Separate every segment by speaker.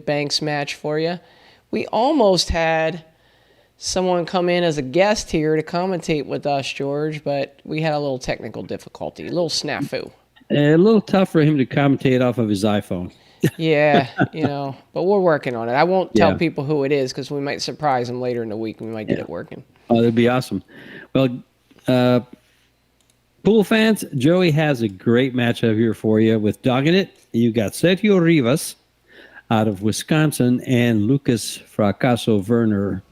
Speaker 1: Banks match for you. We almost had someone come in as a guest here to commentate with us, George, but we had a little technical difficulty, a little snafu.
Speaker 2: A little tough for him to commentate off of his iPhone.
Speaker 1: Yeah, but we're working on it. I won't tell
Speaker 2: Yeah.
Speaker 1: people who it is because we might surprise them later in the week. We might get it working.
Speaker 2: Oh, that'd be awesome. Well, pool fans, Joey has a great matchup here for you with dogging it. You got Sergio Rivas out of Wisconsin and Lukas Fracasso-Verner,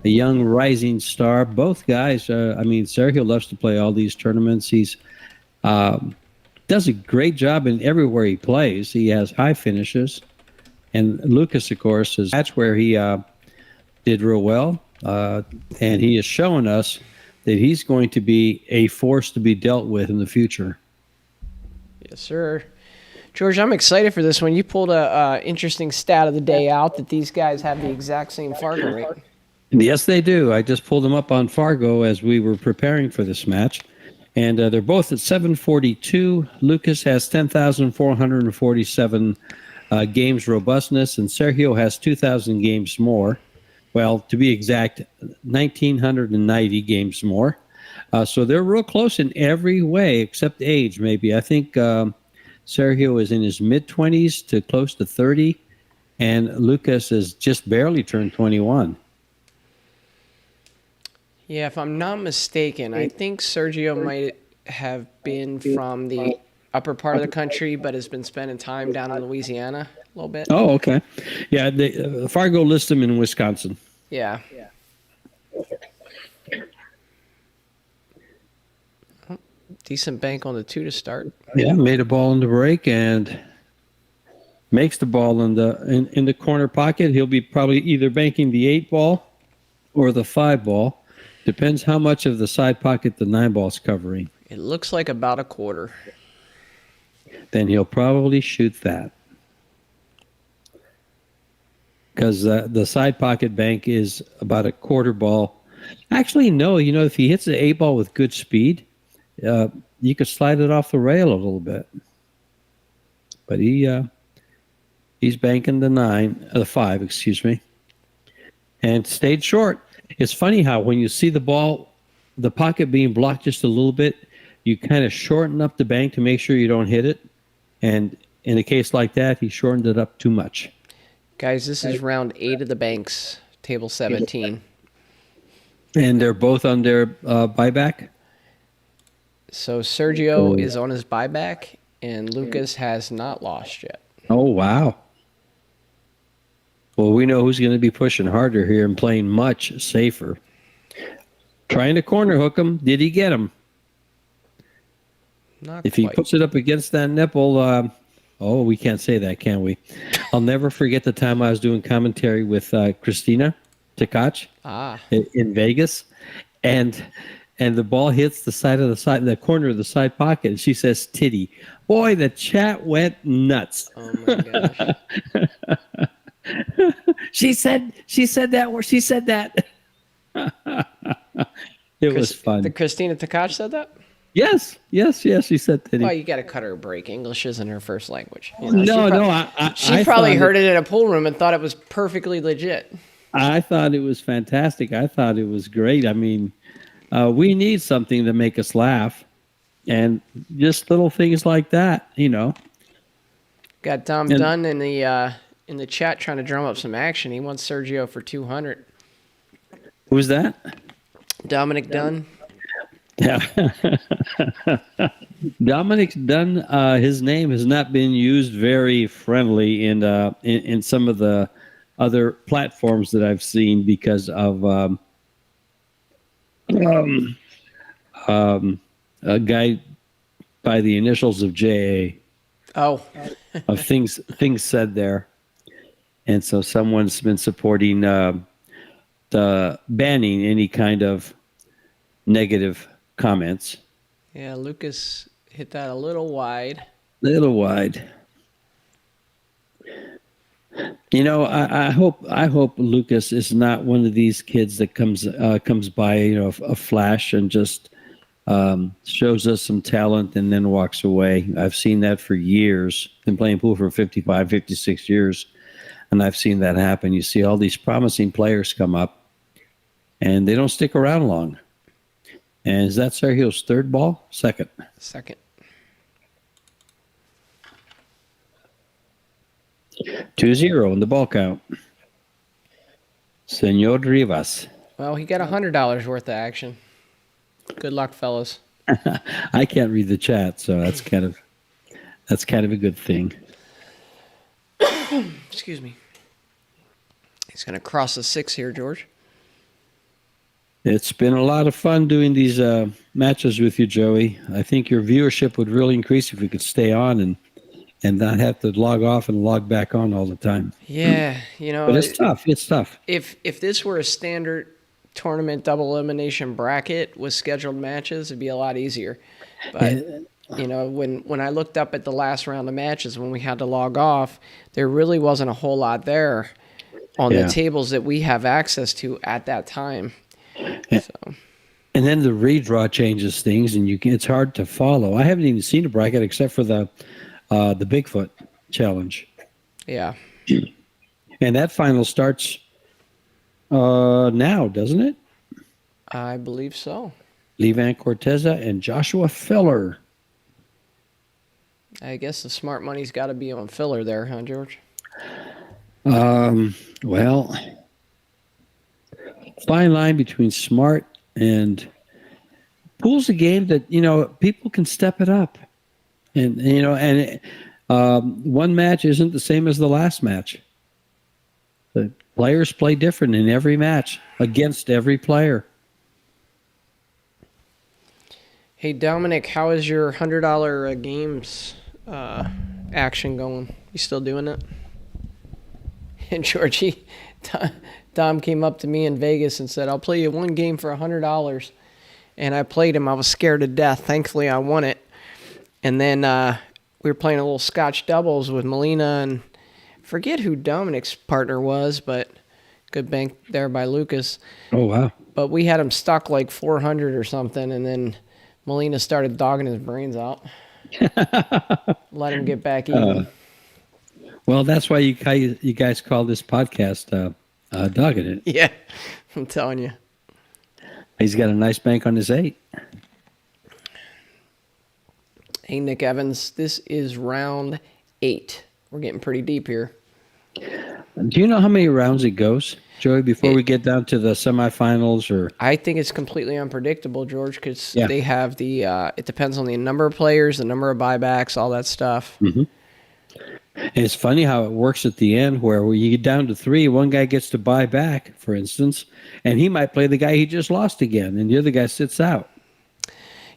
Speaker 2: a young rising star. Both guys, Sergio loves to play all these tournaments. He's does a great job in everywhere he plays. He has high finishes. And Lukas, of course, is that's where he did real well. And he is showing us that he's going to be a force to be dealt with in the future.
Speaker 1: Yes, sir. George, I'm excited for this one. You pulled a interesting stat of the day out that these guys have the exact same Fargo rate.
Speaker 2: Yes, they do. I just pulled them up on Fargo as we were preparing for this match. And they're both at 742. Lukas has 10,447 games robustness, and Sergio has 2,000 games more. Well, to be exact, 1,990 games more. So they're real close in every way except age, maybe. I think Sergio is in his mid-20s to close to 30, and Lukas has just barely turned 21.
Speaker 1: Yeah, if I'm not mistaken, I think Sergio might have been from the upper part of the country, but has been spending time down in Louisiana a little bit.
Speaker 2: Oh, okay. Yeah, Fargo lists him in Wisconsin.
Speaker 1: Yeah. Decent bank on the 2 to start.
Speaker 2: Yeah, made a ball in the break and makes the ball in the corner pocket. He'll be probably either banking the 8 ball or the 5 ball. Depends how much of the side pocket the 9 ball's covering.
Speaker 1: It looks like about a quarter.
Speaker 2: Then he'll probably shoot that. Because the side pocket bank is about a quarter ball. Actually, no. If he hits the 8 ball with good speed, you could slide it off the rail a little bit. But he's banking the 5, excuse me, and stayed short. It's funny how when you see the ball, the pocket being blocked just a little bit, you kind of shorten up the bank to make sure you don't hit it. And in a case like that, he shortened it up too much.
Speaker 1: Guys, this is round 8 of the banks, table 17.
Speaker 2: And they're both on their buyback?
Speaker 1: So Sergio is on his buyback, and Lukas has not lost yet.
Speaker 2: Oh, wow. Well, we know who's going to be pushing harder here and playing much safer. Trying to corner hook him. Did he get him?
Speaker 1: Not
Speaker 2: if
Speaker 1: quite.
Speaker 2: He puts it up against that nipple, we can't say that, can we? I'll never forget the time I was doing commentary with Christina Tkach in Vegas, and the ball hits the corner of the side pocket, and she says, "Titty." Boy, the chat went nuts.
Speaker 1: Oh my gosh.
Speaker 2: She said that where she said that. It was fun.
Speaker 1: The Christina Tkach said that?
Speaker 2: Yes, she said titty.
Speaker 1: Well, you got to cut her a break. English isn't her first language.
Speaker 2: She
Speaker 1: probably heard it in a pool room and thought it was perfectly legit.
Speaker 2: I thought it was fantastic. I thought it was great. I mean, we need something to make us laugh, and just little things like that,
Speaker 1: Got Dom Dunn in the chat trying to drum up some action. He wants Sergio for 200.
Speaker 2: Who's that?
Speaker 1: Dominic Dunn.
Speaker 2: Yeah. Dominic Dunn, his name has not been used very friendly in some of the other platforms that I've seen because of a guy by the initials of J.A.
Speaker 1: Oh.
Speaker 2: Of things said there. And so someone's been supporting the banning any kind of negative comments.
Speaker 1: Yeah, Lukas hit that a little wide.
Speaker 2: I hope Lukas is not one of these kids that comes by, a flash and just shows us some talent and then walks away. I've seen that for years. Been playing pool for 55, 56 years. And I've seen that happen. You see all these promising players come up, and they don't stick around long. And is that Sergio's third ball? Second.
Speaker 1: Second.
Speaker 2: 2-0 in the ball count. Senor Rivas.
Speaker 1: Well, he got $100 worth of action. Good luck, fellas.
Speaker 2: I can't read the chat, so that's kind of a good thing.
Speaker 1: Excuse me. He's going to cross the 6 here, George.
Speaker 2: It's been a lot of fun doing these matches with you, Joey. I think your viewership would really increase if we could stay on and not have to log off and log back on all the time.
Speaker 1: Yeah, you know.
Speaker 2: But it's tough. It's tough.
Speaker 1: If this were a standard tournament double elimination bracket with scheduled matches, it'd be a lot easier. But you know, when I looked up at the last round of matches when we had to log off, there really wasn't a whole lot there on the tables that we have access to at that time. So.
Speaker 2: And then the redraw changes things, and it's hard to follow. I haven't even seen a bracket except for the Bigfoot challenge.
Speaker 1: Yeah.
Speaker 2: And that final starts now, doesn't it?
Speaker 1: I believe so.
Speaker 2: Levan Corteza and Joshua Filler.
Speaker 1: I guess the smart money's got to be on Filler there, huh, George?
Speaker 2: Well, fine line between smart and pool's a game that, you know, people can step it up. And, you know, and one match isn't the same as the last match. The players play different in every match against every player.
Speaker 1: Hey, Dominic, how is your $100 games action going? You still doing it? And Georgie, Dom came up to me in Vegas and said, I'll play you one game for $100. And I played him. I was scared to death. Thankfully, I won it. And then we were playing a little Scotch doubles with Melina, and forget who Dominic's partner was, but good bank there by Lukas.
Speaker 2: Oh, wow.
Speaker 1: But we had him stuck like 400 or something, and then Melina started dogging his brains out. Let him get back even.
Speaker 2: Well, that's why you guys call this podcast Dogging It.
Speaker 1: Yeah, I'm telling you.
Speaker 2: He's got a nice bank on his 8.
Speaker 1: Hey, Nick Evans, this is round 8. We're getting pretty deep here.
Speaker 2: Do you know how many rounds it goes, Joey, before we get down to the semifinals? Or
Speaker 1: I think it's completely unpredictable, George, because they have the it depends on the number of players, the number of buybacks, all that stuff.
Speaker 2: Mm-hmm. And it's funny how it works at the end where you get down to 3, one guy gets to buy back, for instance, and he might play the guy he just lost again, and the other guy sits out.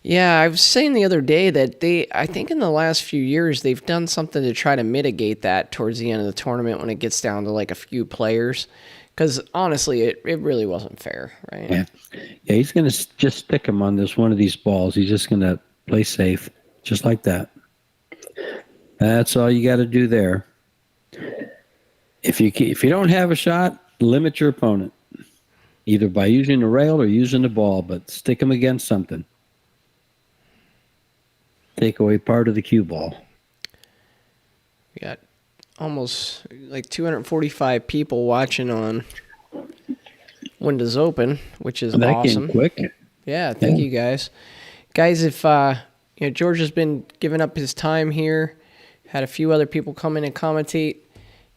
Speaker 1: Yeah, I was saying the other day that I think in the last few years, they've done something to try to mitigate that towards the end of the tournament when it gets down to like a few players. Because honestly, it really wasn't fair, right?
Speaker 2: Yeah, he's going to just stick him on one of these balls. He's just going to play safe, just like that. That's all you got to do there. If you don't have a shot, limit your opponent, either by using the rail or using the ball, but stick them against something. Take away part of the cue ball.
Speaker 1: We got almost like 245 people watching on Windows Open, which is awesome.
Speaker 2: Came quick.
Speaker 1: Yeah, thank you guys. Guys, if George has been giving up his time here, had a few other people come in and commentate.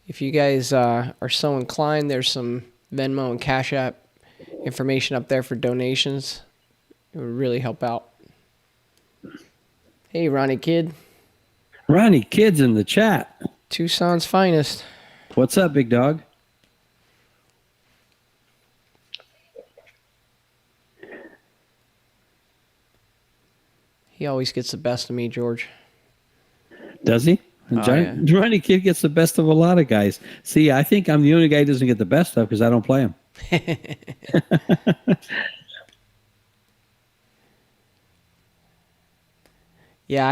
Speaker 1: If you guys are so inclined, there's some Venmo and Cash App information up there for donations. It would really help out. Hey, Ronnie Kidd.
Speaker 2: Ronnie Kidd's in the chat.
Speaker 1: Tucson's finest.
Speaker 2: What's up, big dog?
Speaker 1: He always gets the best of me, George.
Speaker 2: Does he? Ronnie Kidd gets the best of a lot of guys. See, I think I'm the only guy who doesn't get the best of because I don't play him.
Speaker 1: Yeah,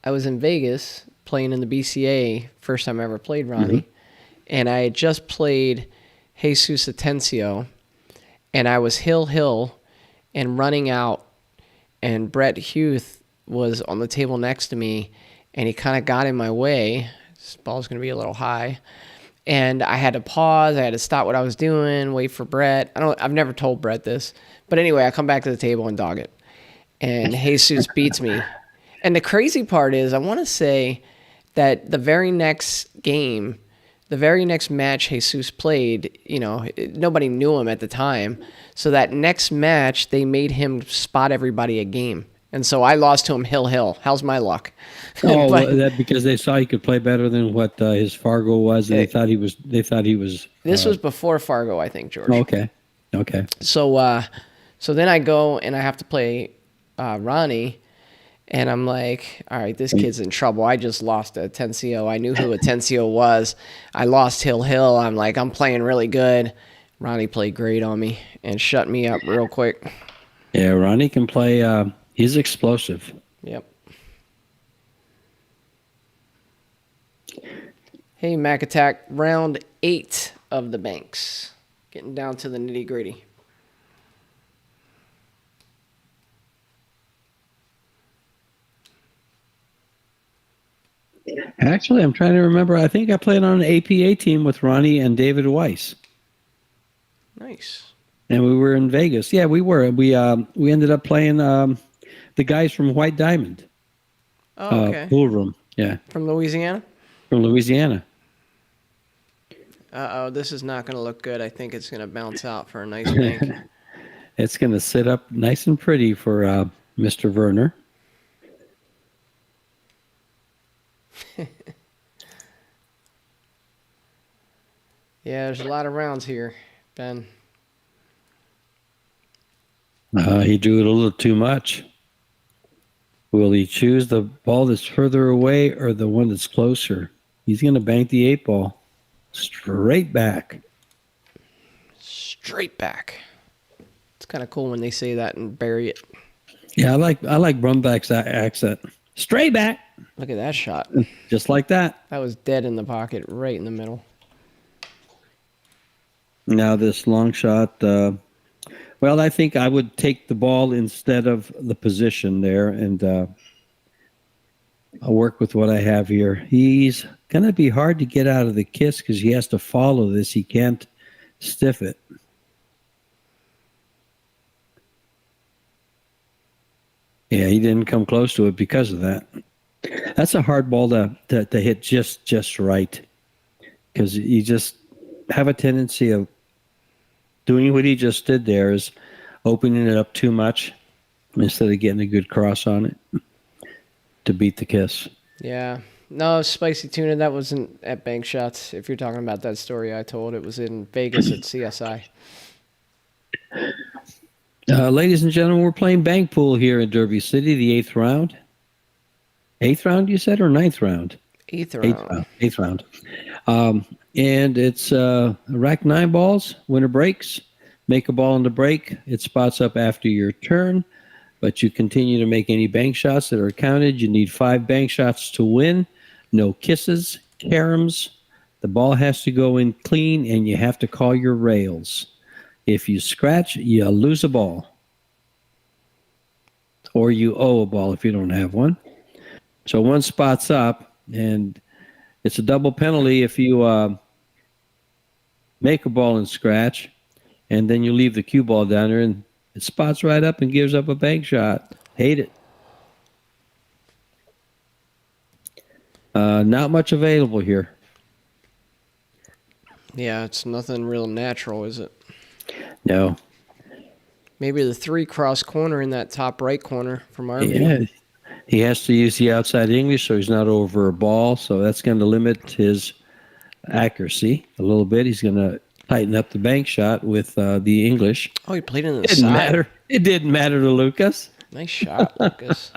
Speaker 1: I was in Vegas playing in the BCA, first time I ever played Ronnie, and I had just played Jesus Atencio, and I was hill and running out, and Brett Huth was on the table next to me, and he kind of got in my way. This ball's going to be a little high, and I had to pause. I had to stop what I was doing, wait for Brett. I've never told Brett this, but anyway, I come back to the table and dog it, and Jesus beats me. And the crazy part is, I want to say that the very next game, the very next match Jesus played, nobody knew him at the time. So that next match, they made him spot everybody a game. And so I lost to him hill. How's my luck?
Speaker 2: Oh,
Speaker 1: But
Speaker 2: that because they saw he could play better than what his Fargo was, and they thought he was.
Speaker 1: this was before Fargo, I think, George.
Speaker 2: Okay.
Speaker 1: So then I go and I have to play Ronnie, and I'm like, all right, this kid's in trouble. I just lost a Tencio. I knew who a Tencio was. I lost Hill. I'm like, I'm playing really good. Ronnie played great on me and shut me up real quick.
Speaker 2: Yeah, Ronnie can play. He's explosive.
Speaker 1: Yep. Hey, Mac Attack, round 8 of the banks. Getting down to the nitty gritty.
Speaker 2: Actually, I'm trying to remember. I think I played on an APA team with Ronnie and David Weiss.
Speaker 1: Nice.
Speaker 2: And we were in Vegas. Yeah, we were. We ended up playing the guys from White Diamond.
Speaker 1: Oh, okay.
Speaker 2: Pool room. Yeah.
Speaker 1: From Louisiana?
Speaker 2: From Louisiana.
Speaker 1: Uh-oh, this is not going to look good. I think it's going to bounce out for a nice bank.
Speaker 2: It's going to sit up nice and pretty for Mr. Verner.
Speaker 1: Yeah, there's a lot of rounds here, Ben.
Speaker 2: He drew it a little too much. Will he choose the ball that's further away or the one that's closer? He's going to bank the 8 ball. Straight back.
Speaker 1: Straight back. It's kind of cool when they say that and bury it.
Speaker 2: Yeah, I like Brumback's accent. Straight back.
Speaker 1: Look at that shot.
Speaker 2: Just like that.
Speaker 1: That was dead in the pocket, right in the middle.
Speaker 2: Now this long shot. Well, I think I would take the ball instead of the position there, and I'll work with what I have here. He's going to be hard to get out of the kiss because he has to follow this. He can't stiff it. Yeah, he didn't come close to it because of that. That's a hard ball to hit just right, because you just have a tendency of doing what he just did there, is opening it up too much instead of getting a good cross on it to beat the kiss.
Speaker 1: Yeah. No, Spicy Tuna, that wasn't at Bank Shots. If you're talking about that story I told, it was in Vegas at CSI.
Speaker 2: Ladies and gentlemen, we're playing bank pool here in Derby City, the 8th round. 8th round, you said, or 9th round?
Speaker 1: 8th round.
Speaker 2: 8th round. And it's rack 9 balls, winner breaks. Make a ball in the break. It spots up after your turn, but you continue to make any bank shots that are counted. You need 5 bank shots to win. No kisses, caroms. The ball has to go in clean, and you have to call your rails. If you scratch, you lose a ball. Or you owe a ball if you don't have one. So one spot's up, and it's a double penalty if you make a ball and scratch, and then you leave the cue ball down there, and it spots right up and gives up a bank shot. Hate it. Not much available here.
Speaker 1: Yeah, it's nothing real natural, is it?
Speaker 2: No.
Speaker 1: Maybe the 3 cross corner in that top right corner from our
Speaker 2: Yeah.
Speaker 1: view.
Speaker 2: He has to use the outside English, so he's not over a ball, so that's going to limit his accuracy a little bit. He's going to tighten up the bank shot with the English.
Speaker 1: Oh, he played in the
Speaker 2: It didn't
Speaker 1: side.
Speaker 2: matter. It didn't matter to Lukas.
Speaker 1: Nice shot, Lucas.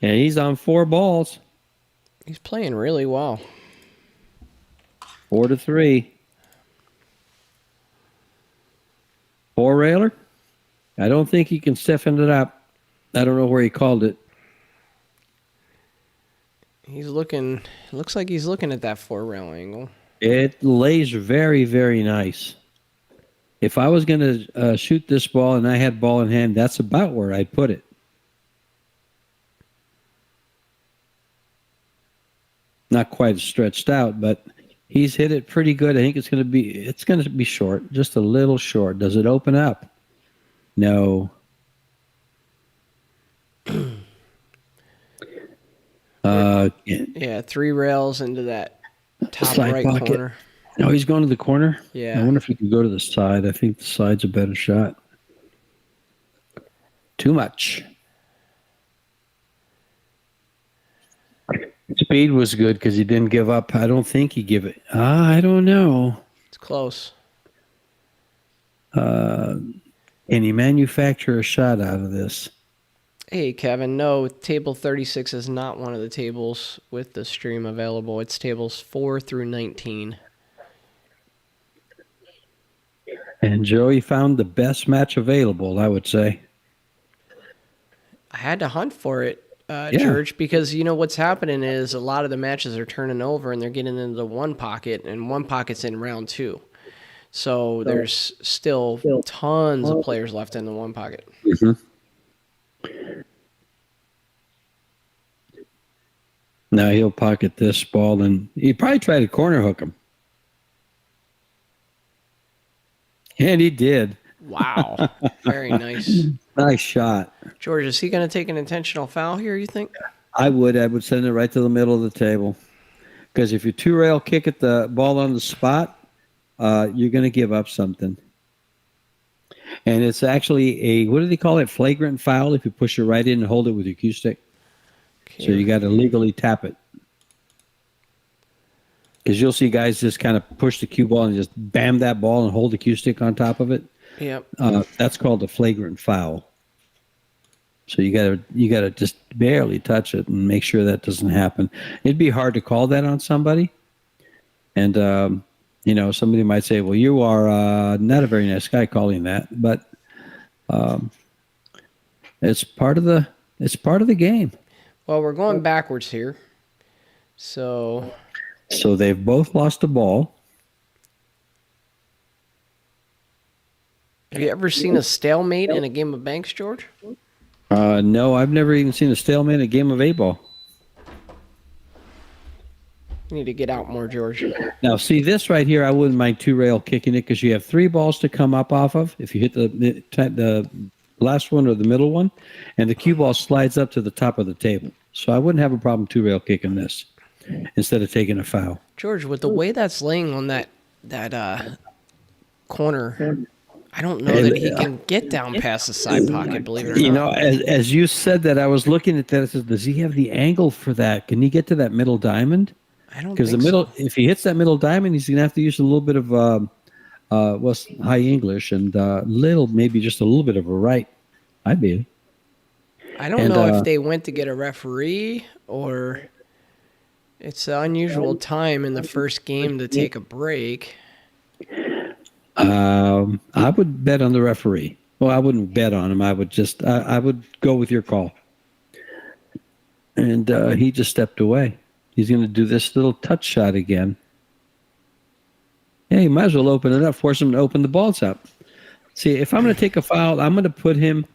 Speaker 2: And he's on 4 balls.
Speaker 1: He's playing really well.
Speaker 2: 4-3. 4-railer? I don't think he can stiffen it up. I don't know where he called it.
Speaker 1: He's looking. Looks like he's looking at that 4-rail angle.
Speaker 2: It lays very, very nice. If I was going to shoot this ball and I had ball in hand, that's about where I'd put it. Not quite stretched out, but He's hit it pretty good. I think it's going to be short, just a little short. Does it open up? No.
Speaker 1: Yeah, 3 rails into that top
Speaker 2: Slide
Speaker 1: right
Speaker 2: pocket.
Speaker 1: corner.
Speaker 2: Oh, he's going to the corner?
Speaker 1: Yeah.
Speaker 2: I wonder if he could go to the side. I think the side's a better shot. Too much. Speed was good because he didn't give up. I don't think he gave it. I don't know.
Speaker 1: It's close.
Speaker 2: Can he manufacture a shot out of this?
Speaker 1: Hey, Kevin, no, table 36 is not one of the tables with the stream available. It's tables 4 through 19.
Speaker 2: And Joey found the best match available, I would say.
Speaker 1: I had to hunt for it, George, because what's happening is a lot of the matches are turning over and they're getting into the one pocket, and one pocket's in round 2. So there's still tons of players left in the one pocket.
Speaker 2: Mm-hmm. Now he'll pocket this ball, and he probably tried to corner hook him. And he did.
Speaker 1: Wow. Very nice.
Speaker 2: Nice shot.
Speaker 1: George, is he going to take an intentional foul here, you think?
Speaker 2: I would send it right to the middle of the table. Because if you 2-rail kick at the ball on the spot, you're going to give up something. And it's actually what do they call it? Flagrant foul if you push it right in and hold it with your cue stick. Okay. So you got to legally tap it. Because you'll see guys just kind of push the cue ball and just bam that ball and hold the cue stick on top of it.
Speaker 1: Yep.
Speaker 2: That's called a flagrant foul. So you gotta just barely touch it and make sure that doesn't happen. It'd be hard to call that on somebody, and somebody might say, "Well, you are not a very nice guy calling that," but it's part of the game.
Speaker 1: Well, we're going backwards here, so
Speaker 2: they've both lost a ball.
Speaker 1: Have you ever seen a stalemate in a game of banks, George?
Speaker 2: No, I've never even seen a stalemate in a game of 8-ball.
Speaker 1: You need to get out more, George.
Speaker 2: Now, see this right here, I wouldn't mind 2-rail kicking it because you have 3 balls to come up off of if you hit the last one or the middle one, and the cue ball slides up to the top of the table. So I wouldn't have a problem 2-rail kicking this instead of taking a foul.
Speaker 1: George, with the way that's laying on that corner, I don't know that he can get down past the side pocket, believe it or not.
Speaker 2: As you said that, I was looking at that. I said, does he have the angle for that? Can he get to that middle diamond?
Speaker 1: I don't think
Speaker 2: Because the middle, if he hits that middle diamond, he's going to have to use a little bit of what's high English and maybe just a little bit of a right. I bet.
Speaker 1: I don't know if they went to get a referee or it's an unusual time in the first game to take a break.
Speaker 2: I would bet on the referee. Well, I wouldn't bet on him. I would just, I would go with your call. And he just stepped away. He's going to do this little touch shot again. Yeah, you might as well open it up, force him to open the balls up. See, if I'm going to take a foul, I'm going to put him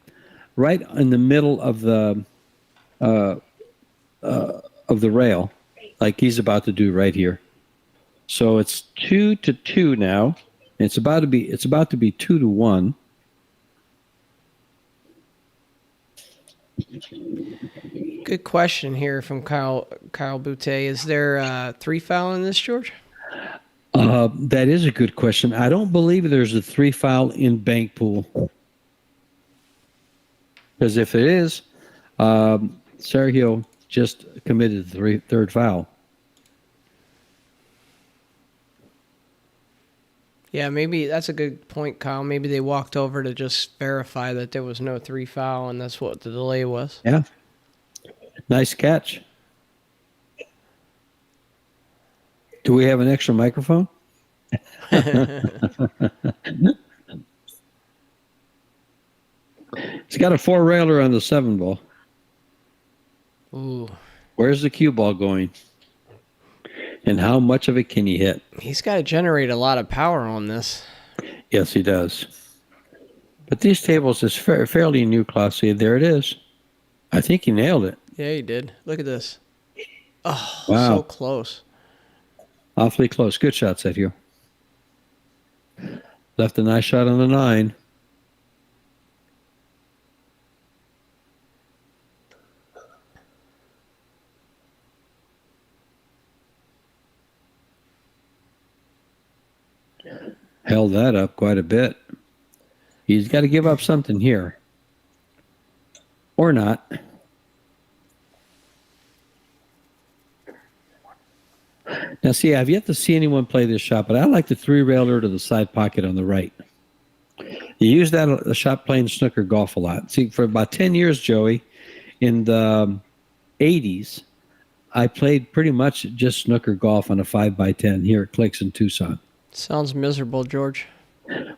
Speaker 2: right in the middle of the rail, like he's about to do right here. So it's 2-2 now. It's about to be 2-1.
Speaker 1: Good question here from Kyle Boutte. Is there 3 foul in this, George?
Speaker 2: That is a good question. I don't believe there's a 3 foul in bank pool. Because if it is, Sergio just committed the third foul.
Speaker 1: Yeah, maybe that's a good point, Kyle. Maybe they walked over to just verify that there was no 3 foul, and that's what the delay was.
Speaker 2: Yeah. Nice catch. Do we have an extra microphone? It's got a 4-railer on the 7 ball.
Speaker 1: Ooh.
Speaker 2: Where's the cue ball going? And how much of it can he hit?
Speaker 1: He's got to generate a lot of power on this.
Speaker 2: Yes, he does. But these tables is fairly new, Classy. There it is. I think he nailed it.
Speaker 1: Yeah, he did. Look at this. Oh,
Speaker 2: wow.
Speaker 1: So close.
Speaker 2: Awfully close. Good shot, Sergio. Left a nice shot on the 9. Held that up quite a bit. He's got to give up something here. Or not. Now, see, I've yet to see anyone play this shot, but I like the 3-railer to the side pocket on the right. You use that a shot playing snooker golf a lot. See, for about 10 years, Joey, in the 80s, I played pretty much just snooker golf on a 5x10 here at Clicks in Tucson.
Speaker 1: Sounds miserable, George.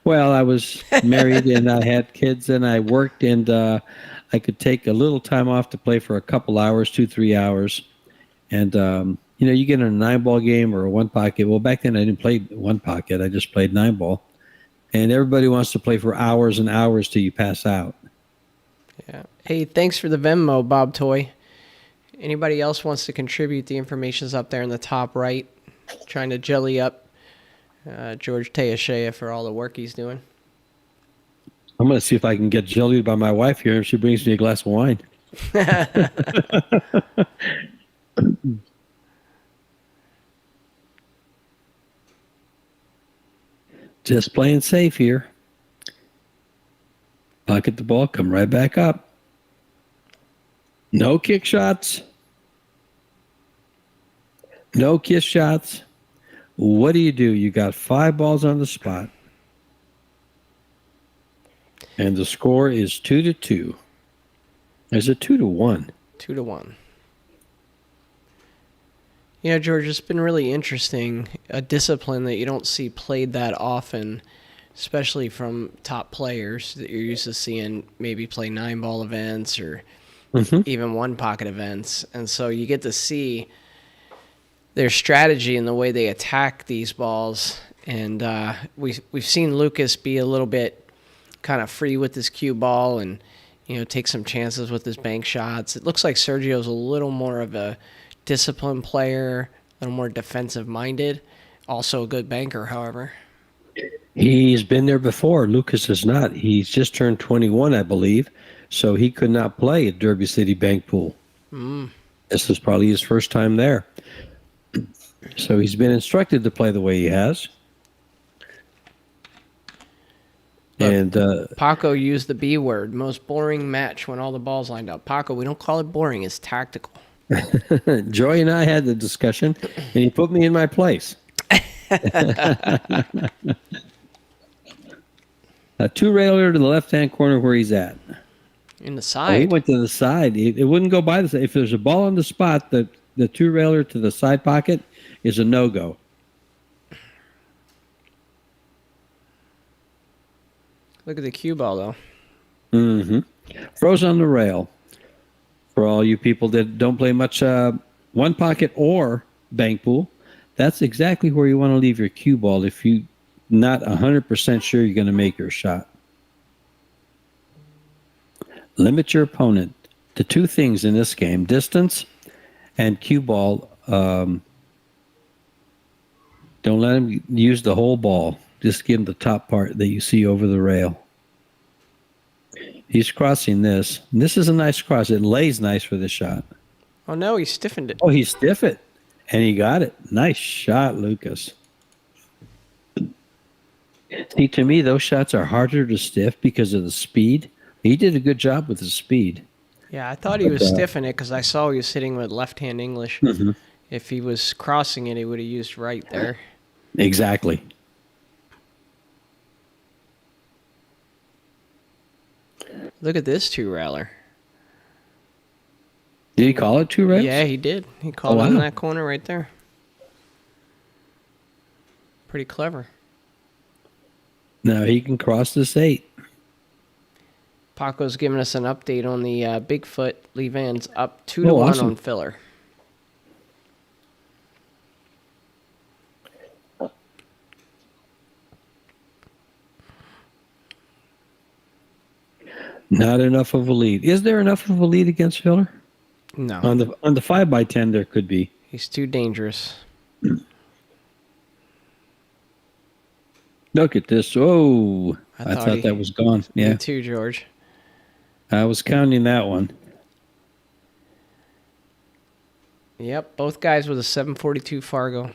Speaker 2: Well, I was married and I had kids and I worked, and I could take a little time off to play for a couple hours, 2-3 hours. And, you get in a 9-ball game or a 1-pocket. Well, back then I didn't play 1-pocket. I just played 9-ball. And everybody wants to play for hours and hours till you pass out.
Speaker 1: Yeah. Hey, thanks for the Venmo, Bob Toy. Anybody else wants to contribute? The information's up there in the top right. Trying to jelly up George Teashea for all the work he's doing.
Speaker 2: I'm going to see if I can get jellied by my wife here if she brings me a glass of wine. Just playing safe here. Pocket the ball, come right back up. No kick shots. No kiss shots. What do? You got 5 balls on the spot. And the score is 2-2. Is it 2-1?
Speaker 1: 2-1. George, it's been really interesting. A discipline that you don't see played that often, especially from top players that you're used to seeing maybe play 9-ball events or even 1-pocket events. And so you get to see their strategy and the way they attack these balls. And we've seen Lukas be a little bit kind of free with his cue ball and, take some chances with his bank shots. It looks like Sergio's a little more of a disciplined player, a little more defensive-minded. Also a good banker, however.
Speaker 2: He's been there before. Lukas is not. He's just turned 21, I believe, so he could not play at Derby City Bank Pool. This is probably his first time there. So he's been instructed to play the way he has. And
Speaker 1: Paco used the B word, most boring match when all the balls lined up. Paco, we don't call it boring, it's tactical.
Speaker 2: Joy and I had the discussion, and he put me in my place. A 2-railer to the left-hand corner where he's at.
Speaker 1: In the
Speaker 2: Oh,
Speaker 1: side.
Speaker 2: he went to the side. It wouldn't go by the side. If there's a ball on the spot, the 2-railer to the side pocket is a no-go.
Speaker 1: Look at the cue ball, though.
Speaker 2: Froze on the rail. For all you people that don't play much 1-pocket or bank pool, that's exactly where you want to leave your cue ball if you're not 100% sure you're going to make your shot. Limit your opponent to 2 things in this game: distance and cue ball. Don't let him use the whole ball. Just give him the top part that you see over the rail. He's crossing this. This is a nice cross. It lays nice for this shot.
Speaker 1: Oh, no, he stiffened it.
Speaker 2: Oh, he stiffed it, and he got it. Nice shot, Lukas. See, to me, those shots are harder to stiff because of the speed. He did a good job with the speed.
Speaker 1: Yeah, I thought he was stiffing it because I saw he was sitting with left-hand English. If he was crossing it, he would have used right there.
Speaker 2: Exactly.
Speaker 1: Look at this 2-railer.
Speaker 2: Did he call it 2 rails?
Speaker 1: Yeah, he did. He called it in that corner right there. Pretty clever.
Speaker 2: Now he can cross this 8.
Speaker 1: Paco's giving us an update on the Bigfoot. Lee Van's up 2-1
Speaker 2: awesome.
Speaker 1: on filler.
Speaker 2: Not enough of a lead. Is there enough of a lead against filler?
Speaker 1: No.
Speaker 2: On the 5x10 there could be.
Speaker 1: He's too dangerous.
Speaker 2: Look at this. Oh, I
Speaker 1: thought
Speaker 2: thought that was gone.
Speaker 1: Me
Speaker 2: Yeah,
Speaker 1: too, George.
Speaker 2: I was counting that one.
Speaker 1: Yep, both guys with a 742 Fargo.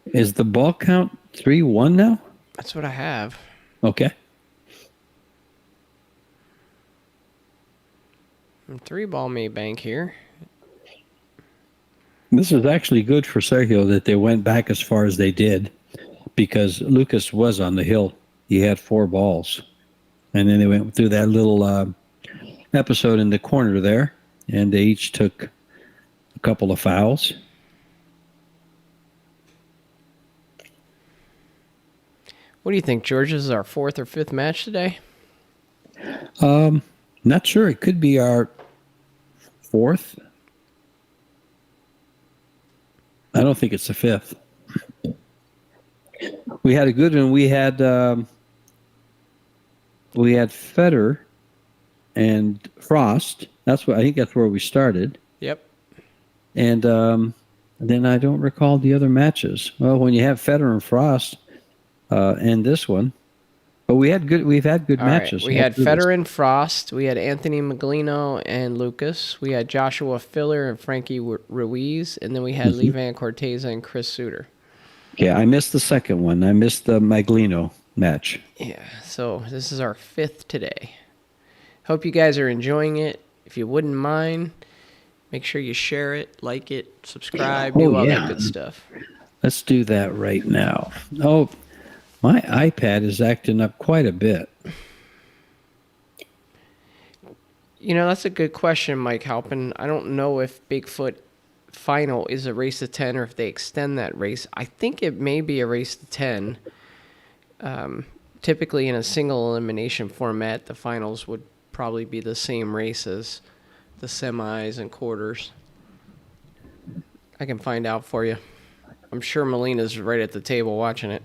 Speaker 2: Is the ball count 3-1 now?
Speaker 1: That's what I have.
Speaker 2: Okay.
Speaker 1: And 3-ball may bank here.
Speaker 2: This is actually good for Sergio that they went back as far as they did, because Lukas was on the hill. He had 4 balls. And then they went through that little episode in the corner there, and they each took a couple of fouls.
Speaker 1: What do you think, George? This is our 4th or 5th match today?
Speaker 2: Not sure. It could be our 4th. I don't think it's the 5th. We had a good one. We had Federer and Frost. I think that's where we started.
Speaker 1: Yep.
Speaker 2: And then I don't recall the other matches. Well, when you have Federer and Frost and this one, but we've had good matches.
Speaker 1: Right. We had Federer and Frost. We had Anthony Maglino and Lukas. We had Joshua Filler and Frankie Ruiz. And then we had Lee Van Corteza and Chris Suter.
Speaker 2: Yeah, I missed the second one. I missed the Maglino match.
Speaker 1: Yeah, so this is our 5th today. Hope you guys are enjoying it. If you wouldn't mind, make sure you share it, like it, subscribe, do all that good stuff.
Speaker 2: Let's do that right now. Oh, my iPad is acting up quite a bit.
Speaker 1: You know, that's a good question, Mike Halpin. I don't know if Bigfoot Final is a race to 10 or if they extend that race. I think it may be a race to 10. Typically in a single elimination format, the finals would probably be the same race as the semis and quarters. I can find out for you. I'm sure Molina's right at the table watching it.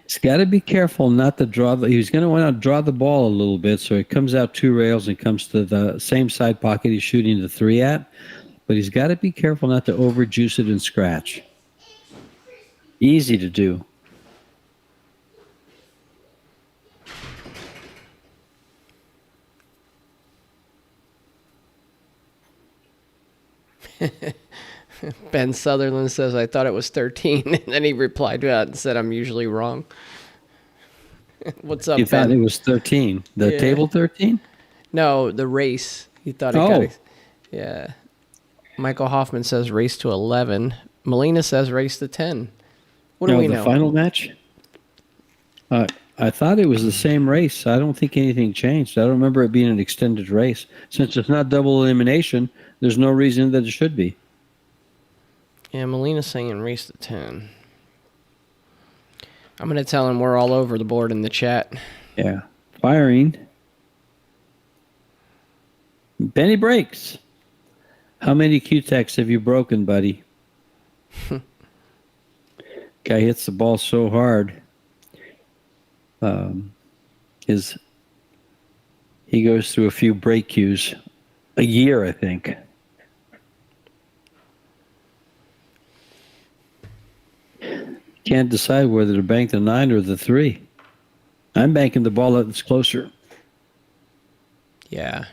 Speaker 2: He's got to be careful not to draw. He's going to want to draw the ball a little bit so it comes out 2 rails and comes to the same side pocket he's shooting the 3 at. But he's got to be careful not to overjuice it and scratch. Easy to do.
Speaker 1: Ben Sutherland says, I thought it was 13. And then he replied to that and said, I'm usually wrong. What's up,
Speaker 2: You
Speaker 1: Ben?
Speaker 2: thought it was 13. The table 13?
Speaker 1: No, the race. He thought it got it. Yeah. Michael Hoffman says race to 11. Molina says race to 10. What do we know?
Speaker 2: The final match? I thought it was the same race. I don't think anything changed. I don't remember it being an extended race. Since it's not double elimination, there's no reason that it should be.
Speaker 1: Yeah, Molina's saying race to 10. I'm going to tell him we're all over the board in the chat.
Speaker 2: Yeah. Firing. Benny breaks. How many Q-Tex have you broken, buddy? Guy hits the ball so hard. He goes through a few break cues a year, I think. Can't decide whether to bank the 9 or the 3. I'm banking the ball that's closer.
Speaker 1: Yeah.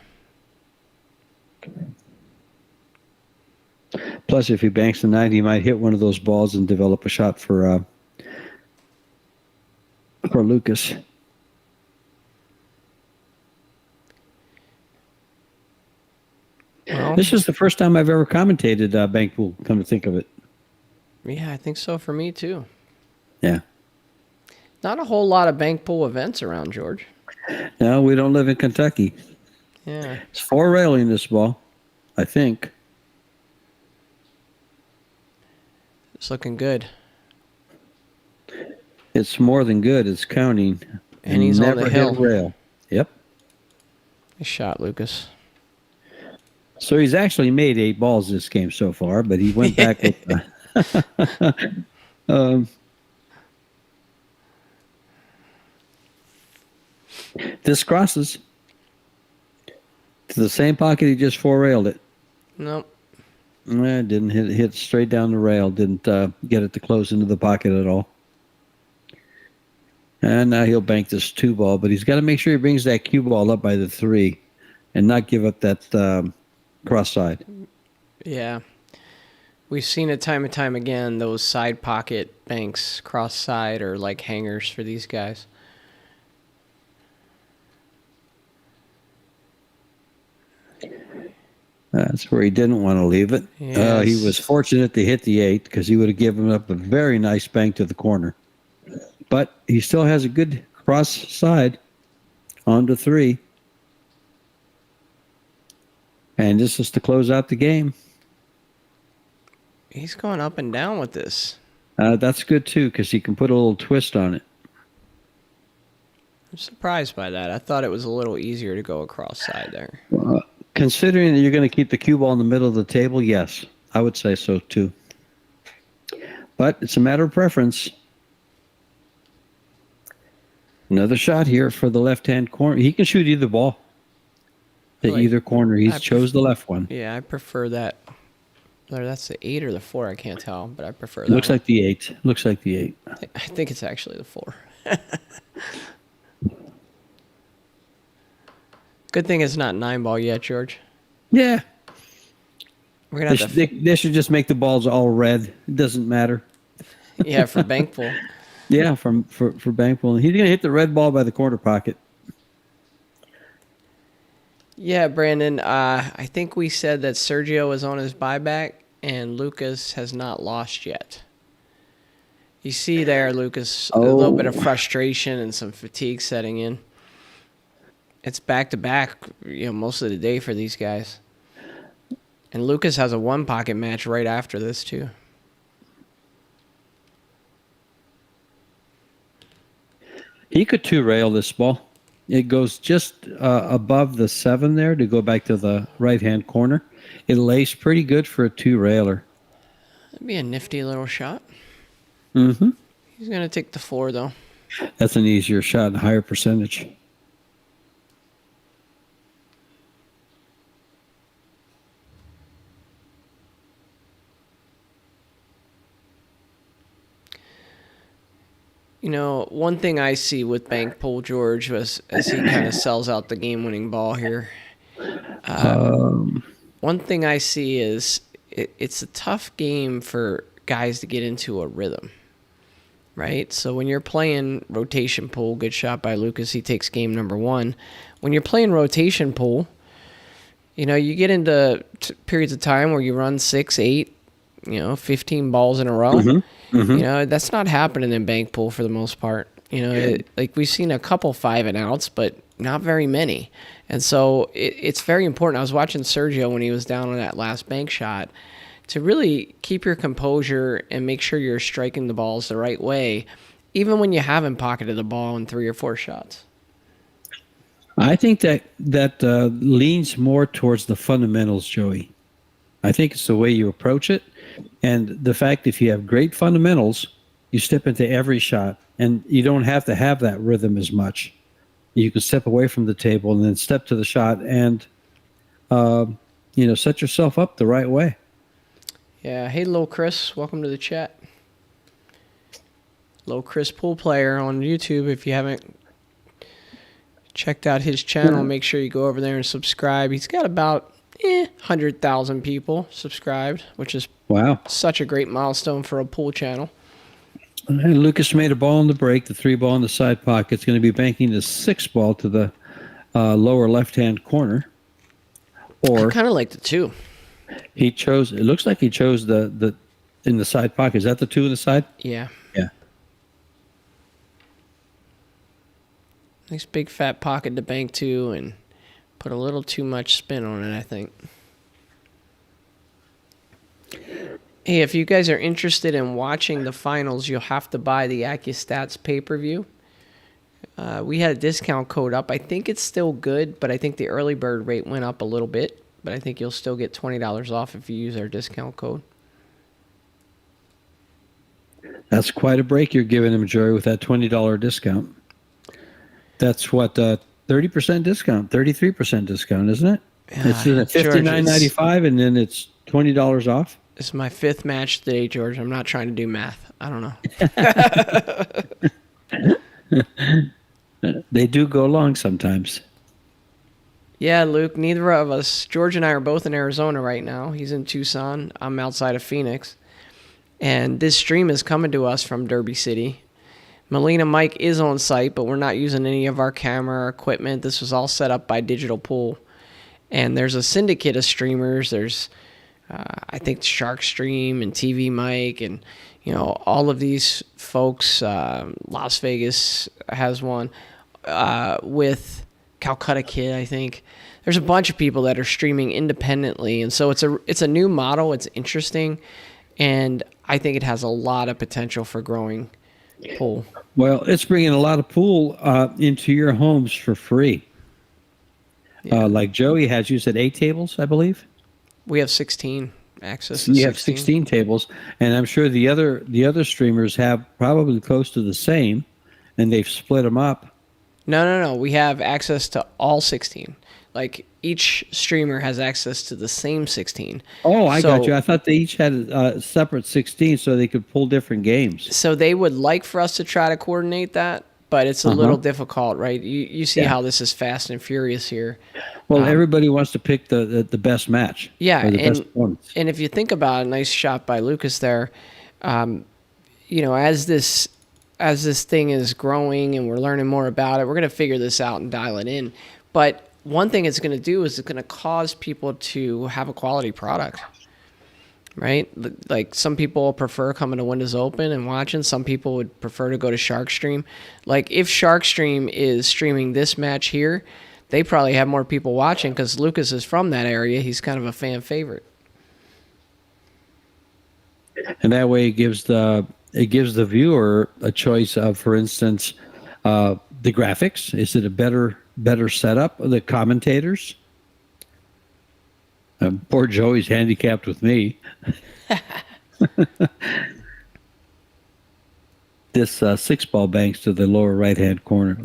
Speaker 2: Plus, if he banks the 9, he might hit one of those balls and develop a shot for Lukas.
Speaker 1: Well,
Speaker 2: this is the first time I've ever commentated bank pool, come to think of it.
Speaker 1: Yeah, I think so for me, too.
Speaker 2: Yeah.
Speaker 1: Not a whole lot of bank pool events around, George.
Speaker 2: No, we don't live in Kentucky.
Speaker 1: Yeah.
Speaker 2: It's 4 railing this ball, I think.
Speaker 1: It's looking good.
Speaker 2: It's more than good. It's counting.
Speaker 1: And he's
Speaker 2: never
Speaker 1: on the hill.
Speaker 2: hit a rail. Yep.
Speaker 1: Nice shot, Lukas.
Speaker 2: So he's actually made 8 balls this game so far, but he went back with... this crosses to the same pocket he just 4-railed it.
Speaker 1: Nope.
Speaker 2: Didn't hit straight down the rail. Didn't get it to close into the pocket at all. And now he'll bank this 2-ball, but he's got to make sure he brings that cue ball up by the 3 and not give up that cross side.
Speaker 1: Yeah. We've seen it time and time again, those side pocket banks, cross side, or like hangers for these guys.
Speaker 2: That's where he didn't want to leave it.
Speaker 1: Yes.
Speaker 2: He was fortunate to hit the 8 because he would have given up a very nice bank to the corner. But he still has a good cross side on to 3. And this is to close out the game.
Speaker 1: He's going up and down with this.
Speaker 2: That's good, too, because he can put a little twist on it.
Speaker 1: I'm surprised by that. I thought it was a little easier to go across side there.
Speaker 2: Considering that you're going to keep the cue ball in the middle of the table, yes, I would say so, too. But it's a matter of preference. Another shot here for the left-hand corner. He can shoot either ball to either corner. He's chose the left one.
Speaker 1: Yeah, I prefer that. Or that's the 8 or the 4. I can't tell, but I prefer that.
Speaker 2: Looks like the 8. Looks like the 8.
Speaker 1: I think it's actually the 4. Good thing it's not 9-ball yet, George.
Speaker 2: Yeah.
Speaker 1: We're gonna have to.
Speaker 2: They should just make the balls all red. It doesn't matter.
Speaker 1: Yeah, for bank pool.
Speaker 2: Yeah, for bank pool. He's gonna hit the red ball by the corner pocket.
Speaker 1: Yeah, Brandon. I think we said that Sergio is on his buyback, and Lukas has not lost yet. You see there, Lukas, a little bit of frustration and some fatigue setting in. It's back-to-back, most of the day for these guys. And Lukas has a one-pocket match right after this, too.
Speaker 2: He could 2-rail this ball. It goes just above the 7 there to go back to the right-hand corner. It lays pretty good for a 2-railer.
Speaker 1: That'd be a nifty little shot.
Speaker 2: Mm-hmm.
Speaker 1: He's going to take the 4, though.
Speaker 2: That's an easier shot and higher percentage.
Speaker 1: One thing I see with bank pool, George, was as he kind of sells out the game-winning ball here. One thing I see is it's a tough game for guys to get into a rhythm, right? So when you're playing rotation pool, good shot by Lukas, he takes game number 1. When you're playing rotation pool, you get into periods of time where you run 6, 8, 15 balls in a row. Mm-hmm. Mm-hmm. That's not happening in bank pool for the most part. Like we've seen a couple 5 and outs, but not very many. And so it's very important. I was watching Sergio when he was down on that last bank shot to really keep your composure and make sure you're striking the balls the right way, even when you haven't pocketed the ball in 3 or 4 shots.
Speaker 2: I think that leans more towards the fundamentals, Joey. I think it's the way you approach it. And the fact if you have great fundamentals, you step into every shot, and you don't have to have that rhythm as much. You can step away from the table and then step to the shot and, set yourself up the right way.
Speaker 1: Yeah. Hey, Lil Chris. Welcome to the chat. Lil Chris Pool Player on YouTube. If you haven't checked out his channel, make sure you go over there and subscribe. He's got about 100,000 people subscribed, which is such a great milestone for a pool channel.
Speaker 2: And Lukas made a ball in the break, the 3-ball in the side pocket. It's going to be banking the 6-ball to the lower left-hand corner. Or
Speaker 1: I kind of like the 2.
Speaker 2: It looks like he chose the in the side pocket. Is that the 2 in the side?
Speaker 1: Yeah.
Speaker 2: Yeah.
Speaker 1: Nice big fat pocket to bank to and put a little too much spin on it, I think. Hey, if you guys are interested in watching the finals, you'll have to buy the AccuStats pay-per-view. We had a discount code up. I think it's still good, but I think the early bird rate went up a little bit. But I think you'll still get $20 off if you use our discount code.
Speaker 2: That's quite a break you're giving him, Joey, with that $20 discount. That's what, 30% discount, 33% discount, isn't it? It's at $59.95, and then it's $20 off.
Speaker 1: It's my 5th match today, George. I'm not trying to do math. I don't
Speaker 2: know. They do go long sometimes.
Speaker 1: Yeah, Luke, neither of us. George and I are both in Arizona right now. He's in Tucson. I'm outside of Phoenix. And this stream is coming to us from Derby City. Molina Mike is on site, but we're not using any of our camera equipment. This was all set up by Digital Pool. And there's a syndicate of streamers. There's I think Shark Stream and TV Mike and, all of these folks. Las Vegas has one with Calcutta Kid, I think. There's a bunch of people that are streaming independently. And so it's a new model. It's interesting. And I think it has a lot of potential for growing pool.
Speaker 2: Well, it's bringing a lot of pool into your homes for free. Yeah. Like Joey has, you said 8 tables, I believe?
Speaker 1: We have 16 access to 16.
Speaker 2: You have 16 tables, and I'm sure the other streamers have probably close to the same, and they've split them up.
Speaker 1: No. We have access to all 16. Like, each streamer has access to the same 16.
Speaker 2: Oh, I got you. I thought they each had a separate 16 so they could pull different games.
Speaker 1: So they would like for us to try to coordinate that, but it's a little difficult, right? You see how this is fast and furious here.
Speaker 2: Well, everybody wants to pick the best match.
Speaker 1: Yeah, and if you think about it, nice shot by Lukas there. As this thing is growing and we're learning more about it, we're going to figure this out and dial it in. But one thing it's going to do is it's going to cause people to have a quality product, right? Like, some people prefer coming to Windows Open and watching. Some people would prefer to go to Shark Stream. Like, if Shark Stream is streaming this match here, they probably have more people watching because Lukas is from that area. He's kind of a fan favorite.
Speaker 2: And that way it gives the viewer a choice of, for instance, the graphics. Is it a better setup of the commentators? Poor Joey's handicapped with me. This 6-ball banks to the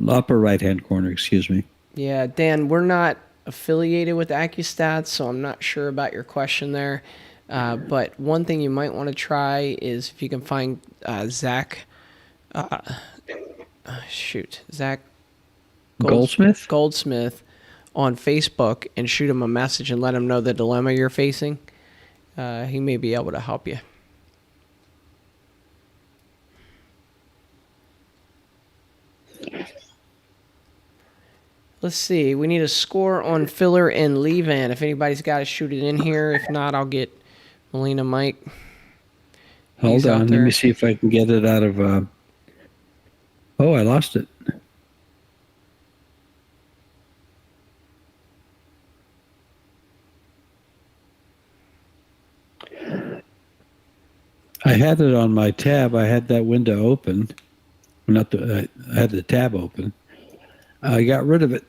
Speaker 2: upper right-hand corner, excuse me.
Speaker 1: Yeah, Dan, we're not affiliated with AccuStats, so I'm not sure about your question there. But one thing you might want to try is if you can find Zach Goldsmith on Facebook and shoot him a message and let him know the dilemma you're facing. He may be able to help you. Let's see. We need a score on filler and leave-in. If anybody's got to shoot it in here. If not, I'll get Molina Mike.
Speaker 2: Hold on. Let me see if I can get it out of... Oh, I lost it. I had it on my tab. I had that window open. I had the tab open. I got rid of it.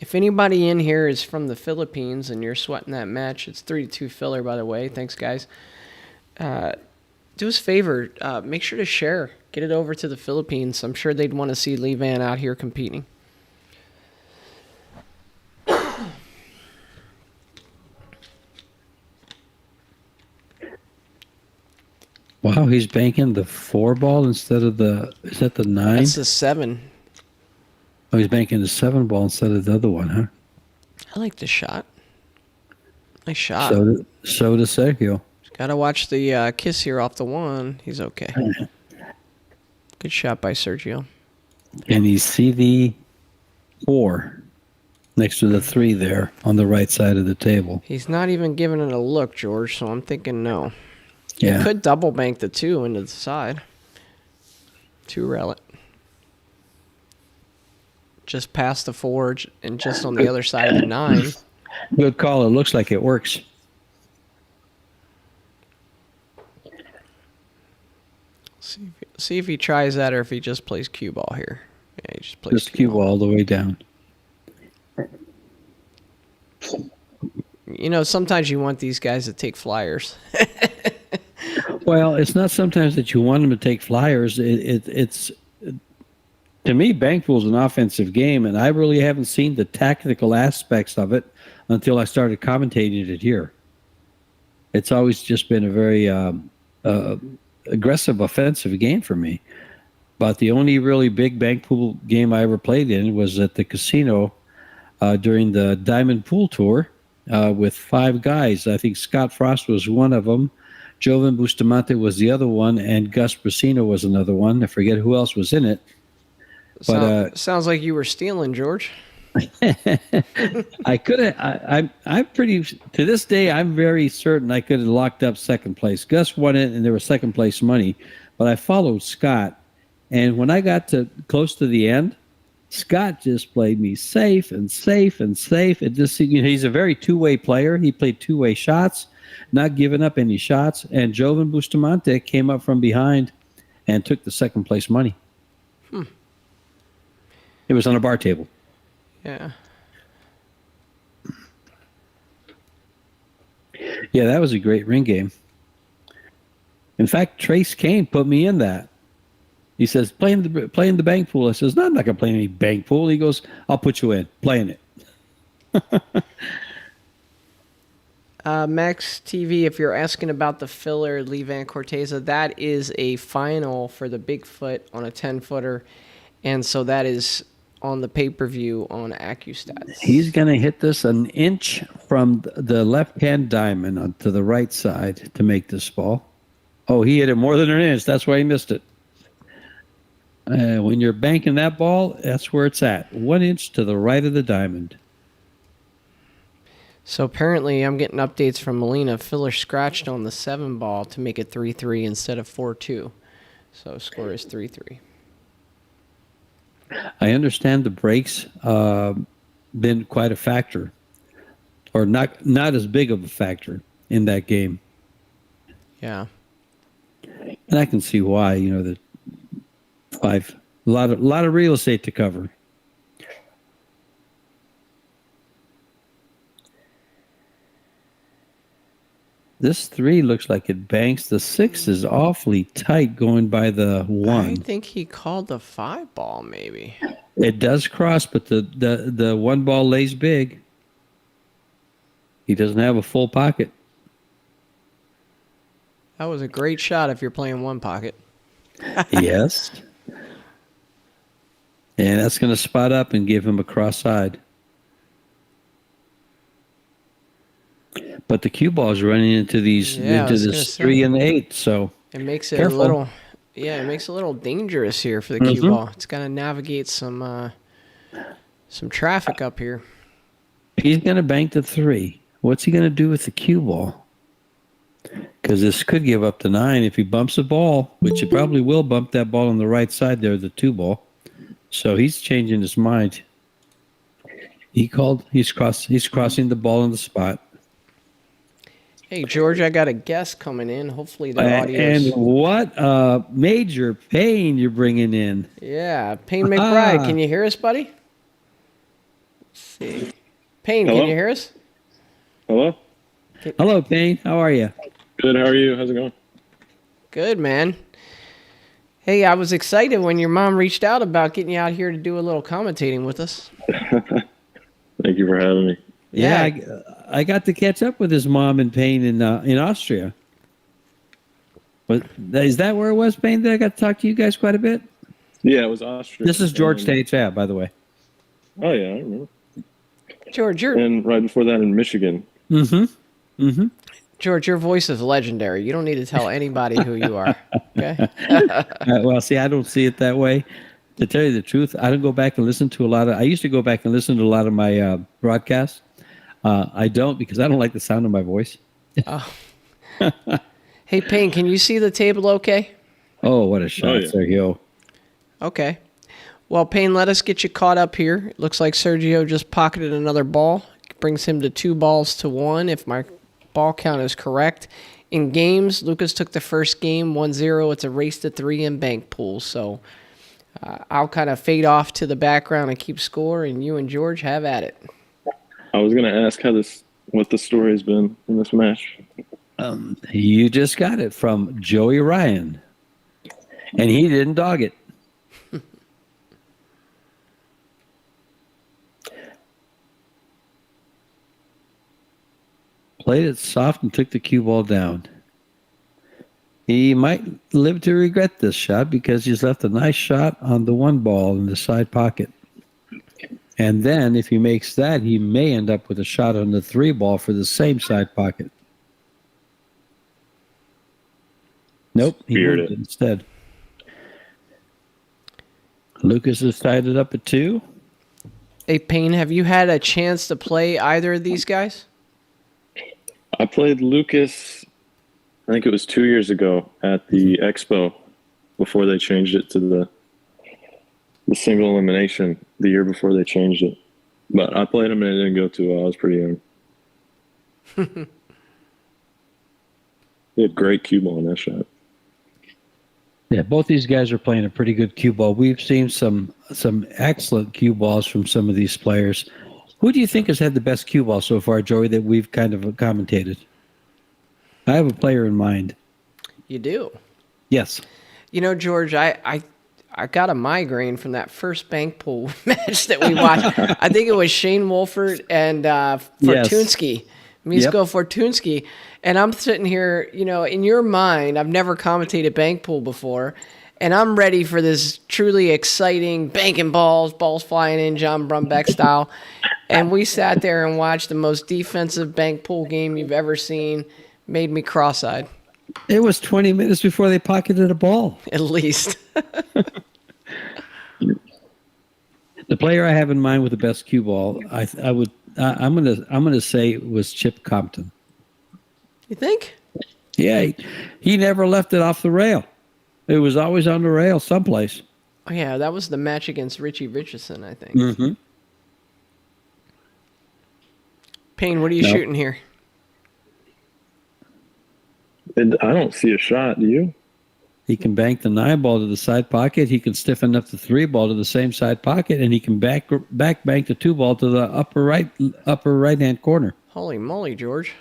Speaker 1: If anybody in here is from the Philippines and you're sweating that match, it's 3-2 filler, by the way. Thanks, guys. Do us a favor. Make sure to share. Get it over to the Philippines. I'm sure they'd want to see Lee Van out here competing.
Speaker 2: Wow, he's banking the 4-ball instead of is that the 9?
Speaker 1: That's the 7.
Speaker 2: Oh, he's banking the 7-ball instead of the other one, huh?
Speaker 1: I like the shot. Nice shot.
Speaker 2: So does Sergio.
Speaker 1: Got to watch the kiss here off the 1. He's okay. Good shot by Sergio.
Speaker 2: And he's CV4 next to the 3 there on the right side of the table.
Speaker 1: He's not even giving it a look, George, so I'm thinking no.
Speaker 2: Yeah.
Speaker 1: You could double bank the 2 into the side. 2 relic. Just past the 4 and just on the other side of the 9.
Speaker 2: Good call. It looks like it works.
Speaker 1: See if he tries that or if he just plays cue ball here. Yeah, he just plays
Speaker 2: cue ball all the way down.
Speaker 1: You know, sometimes you want these guys to take flyers.
Speaker 2: Well, it's not sometimes that you want them to take flyers. To me, bank pool is an offensive game, and I really haven't seen the tactical aspects of it until I started commentating it here. It's always just been a very uh, aggressive offensive game for me. But the only really big bank pool game I ever played in was at the casino during the Diamond Pool Tour with 5 guys. I think Scott Frost was one of them. Jovan Bustamante was the other one, and Gus Brasino was another one. I forget who else was in it. But
Speaker 1: sounds like you were stealing, George.
Speaker 2: I could have. I'm pretty. To this day, I'm very certain I could have locked up second place. Gus won it, and there was second place money. But I followed Scott, and when I got to close to the end, Scott just played me safe and safe and safe. It just, he's a very two-way player. He played two-way shots, not giving up any shots. And Jovan Bustamante came up from behind and took the second place money. It was on a bar table.
Speaker 1: Yeah.
Speaker 2: Yeah, that was a great ring game. In fact, Trace Kane put me in that. He says, play in the bank pool. I says, no, I'm not going to play any bank pool. He goes, I'll put you in. Play in it.
Speaker 1: Max TV, if you're asking about the filler Lee Van Corteza, that is a final for the Bigfoot on a 10-footer. And so that is on the pay-per-view on AccuStats.
Speaker 2: He's going to hit this an inch from the left-hand diamond onto the right side to make this ball. Oh, he hit it more than an inch. That's why he missed it. When you're banking that ball, that's where it's at. 1 inch to the right of the diamond.
Speaker 1: So apparently I'm getting updates from Molina. Filler scratched on the 7 ball to make it 3-3 instead of 4-2. So score is 3-3.
Speaker 2: I understand the breaks been quite a factor, or not as big of a factor in that game.
Speaker 1: Yeah.
Speaker 2: And I can see why. The 5, a lot of real estate to cover. This 3 looks like it banks. The 6 is awfully tight going by the 1.
Speaker 1: I think he called the 5 ball maybe.
Speaker 2: It does cross, but the 1 ball lays big. He doesn't have a full pocket.
Speaker 1: That was a great shot if you're playing 1 pocket.
Speaker 2: Yes. And that's going to spot up and give him a cross side. But the cue ball is running into these into this 3 and 8, so
Speaker 1: it makes it
Speaker 2: careful.
Speaker 1: it makes it a little dangerous here for the cue ball. It's got to navigate some traffic up here.
Speaker 2: He's going to bank the 3. What's he going to do with the cue ball? Because this could give up the 9 if he bumps the ball, which he probably will bump that ball on the right side there, the 2 ball. So he's changing his mind. He's crossing the ball on the spot.
Speaker 1: Hey, George, I got a guest coming in. Hopefully the audio.
Speaker 2: And what major pain you're bringing in.
Speaker 1: Yeah, Payne McBride. Can you hear us, buddy? Let's see. Payne,
Speaker 3: Hello?
Speaker 1: Can you hear us?
Speaker 3: Hello?
Speaker 2: Hello, Payne. How are you?
Speaker 3: Good, how are you? How's it going?
Speaker 1: Good, man. Hey, I was excited when your mom reached out about getting you out here to do a little commentating with us.
Speaker 3: Thank you for having me.
Speaker 2: Yeah, I got to catch up with his mom and Payne in Austria. But is that where it was, Payne, that I got to talk to you guys quite a bit?
Speaker 3: Yeah, it was Austria.
Speaker 2: This is George State's by the way.
Speaker 3: Oh, yeah, I remember.
Speaker 1: George,
Speaker 3: And right before that in Michigan.
Speaker 1: George, your voice is legendary. You don't need to tell anybody who you are. Okay.
Speaker 2: Well, see, I don't see it that way. To tell you the truth, I don't go back and listen to I used to go back and listen to a lot of my broadcasts. I don't because I don't like the sound of my voice.
Speaker 1: Oh. Hey, Payne, can you see the table okay?
Speaker 2: Oh, what a shot, Sergio.
Speaker 1: Okay. Well, Payne, let us get you caught up here. It looks like Sergio just pocketed another ball. Brings him to 2 balls to 1, if my ball count is correct. In games, Lukas took the first game 1-0. It's a race to 3 in bank pool. So I'll kind of fade off to the background and keep score, and you and George have at it.
Speaker 3: I was going to ask what the story has been in this match.
Speaker 2: You just got it from Joey Ryan, and he didn't dog it. Played it soft and took the cue ball down. He might live to regret this shot because he's left a nice shot on the one ball in the side pocket. And then if he makes that, he may end up with a shot on the 3 ball for the same side pocket. Nope, he moved it instead. Lukas has tied it up at 2.
Speaker 1: Hey, Payne, have you had a chance to play either of these guys?
Speaker 3: I played Lukas, I think it was 2 years ago at the Expo before they changed it to the single elimination the year before they changed it. But I played him and it didn't go too well. I was pretty young. He had great cue ball in that shot.
Speaker 2: Yeah, both these guys are playing a pretty good cue ball. We've seen some excellent cue balls from some of these players. Who do you think has had the best cue ball so far, Joey, that we've kind of commentated? I have a player in mind.
Speaker 1: You do?
Speaker 2: Yes.
Speaker 1: You know, George, I got a migraine from that first bank pool match that we watched. I think it was Shane Wolford and Fortunsky. Misko Fortunsky. And I'm sitting here, you know, in your mind, I've never commentated bank pool before, and I'm ready for this truly exciting banking balls flying in John Brumbeck style. And we sat there and watched the most defensive bank pool game you've ever seen. Made me cross-eyed.
Speaker 2: It was 20 minutes before they pocketed a ball.
Speaker 1: At least.
Speaker 2: The player I have in mind with the best cue ball, I'm gonna say was Chip Compton.
Speaker 1: You think?
Speaker 2: Yeah, he never left it off the rail. It was always on the rail someplace.
Speaker 1: Oh, yeah, that was the match against Richie Richardson, I think.
Speaker 2: Mm-hmm.
Speaker 1: Payne, what are you shooting here?
Speaker 3: And I don't see a shot. Do you?
Speaker 2: He can bank the 9 ball to the side pocket. He can stiffen up the 3 ball to the same side pocket, and he can back bank the 2 ball to the upper right hand corner.
Speaker 1: Holy moly, George!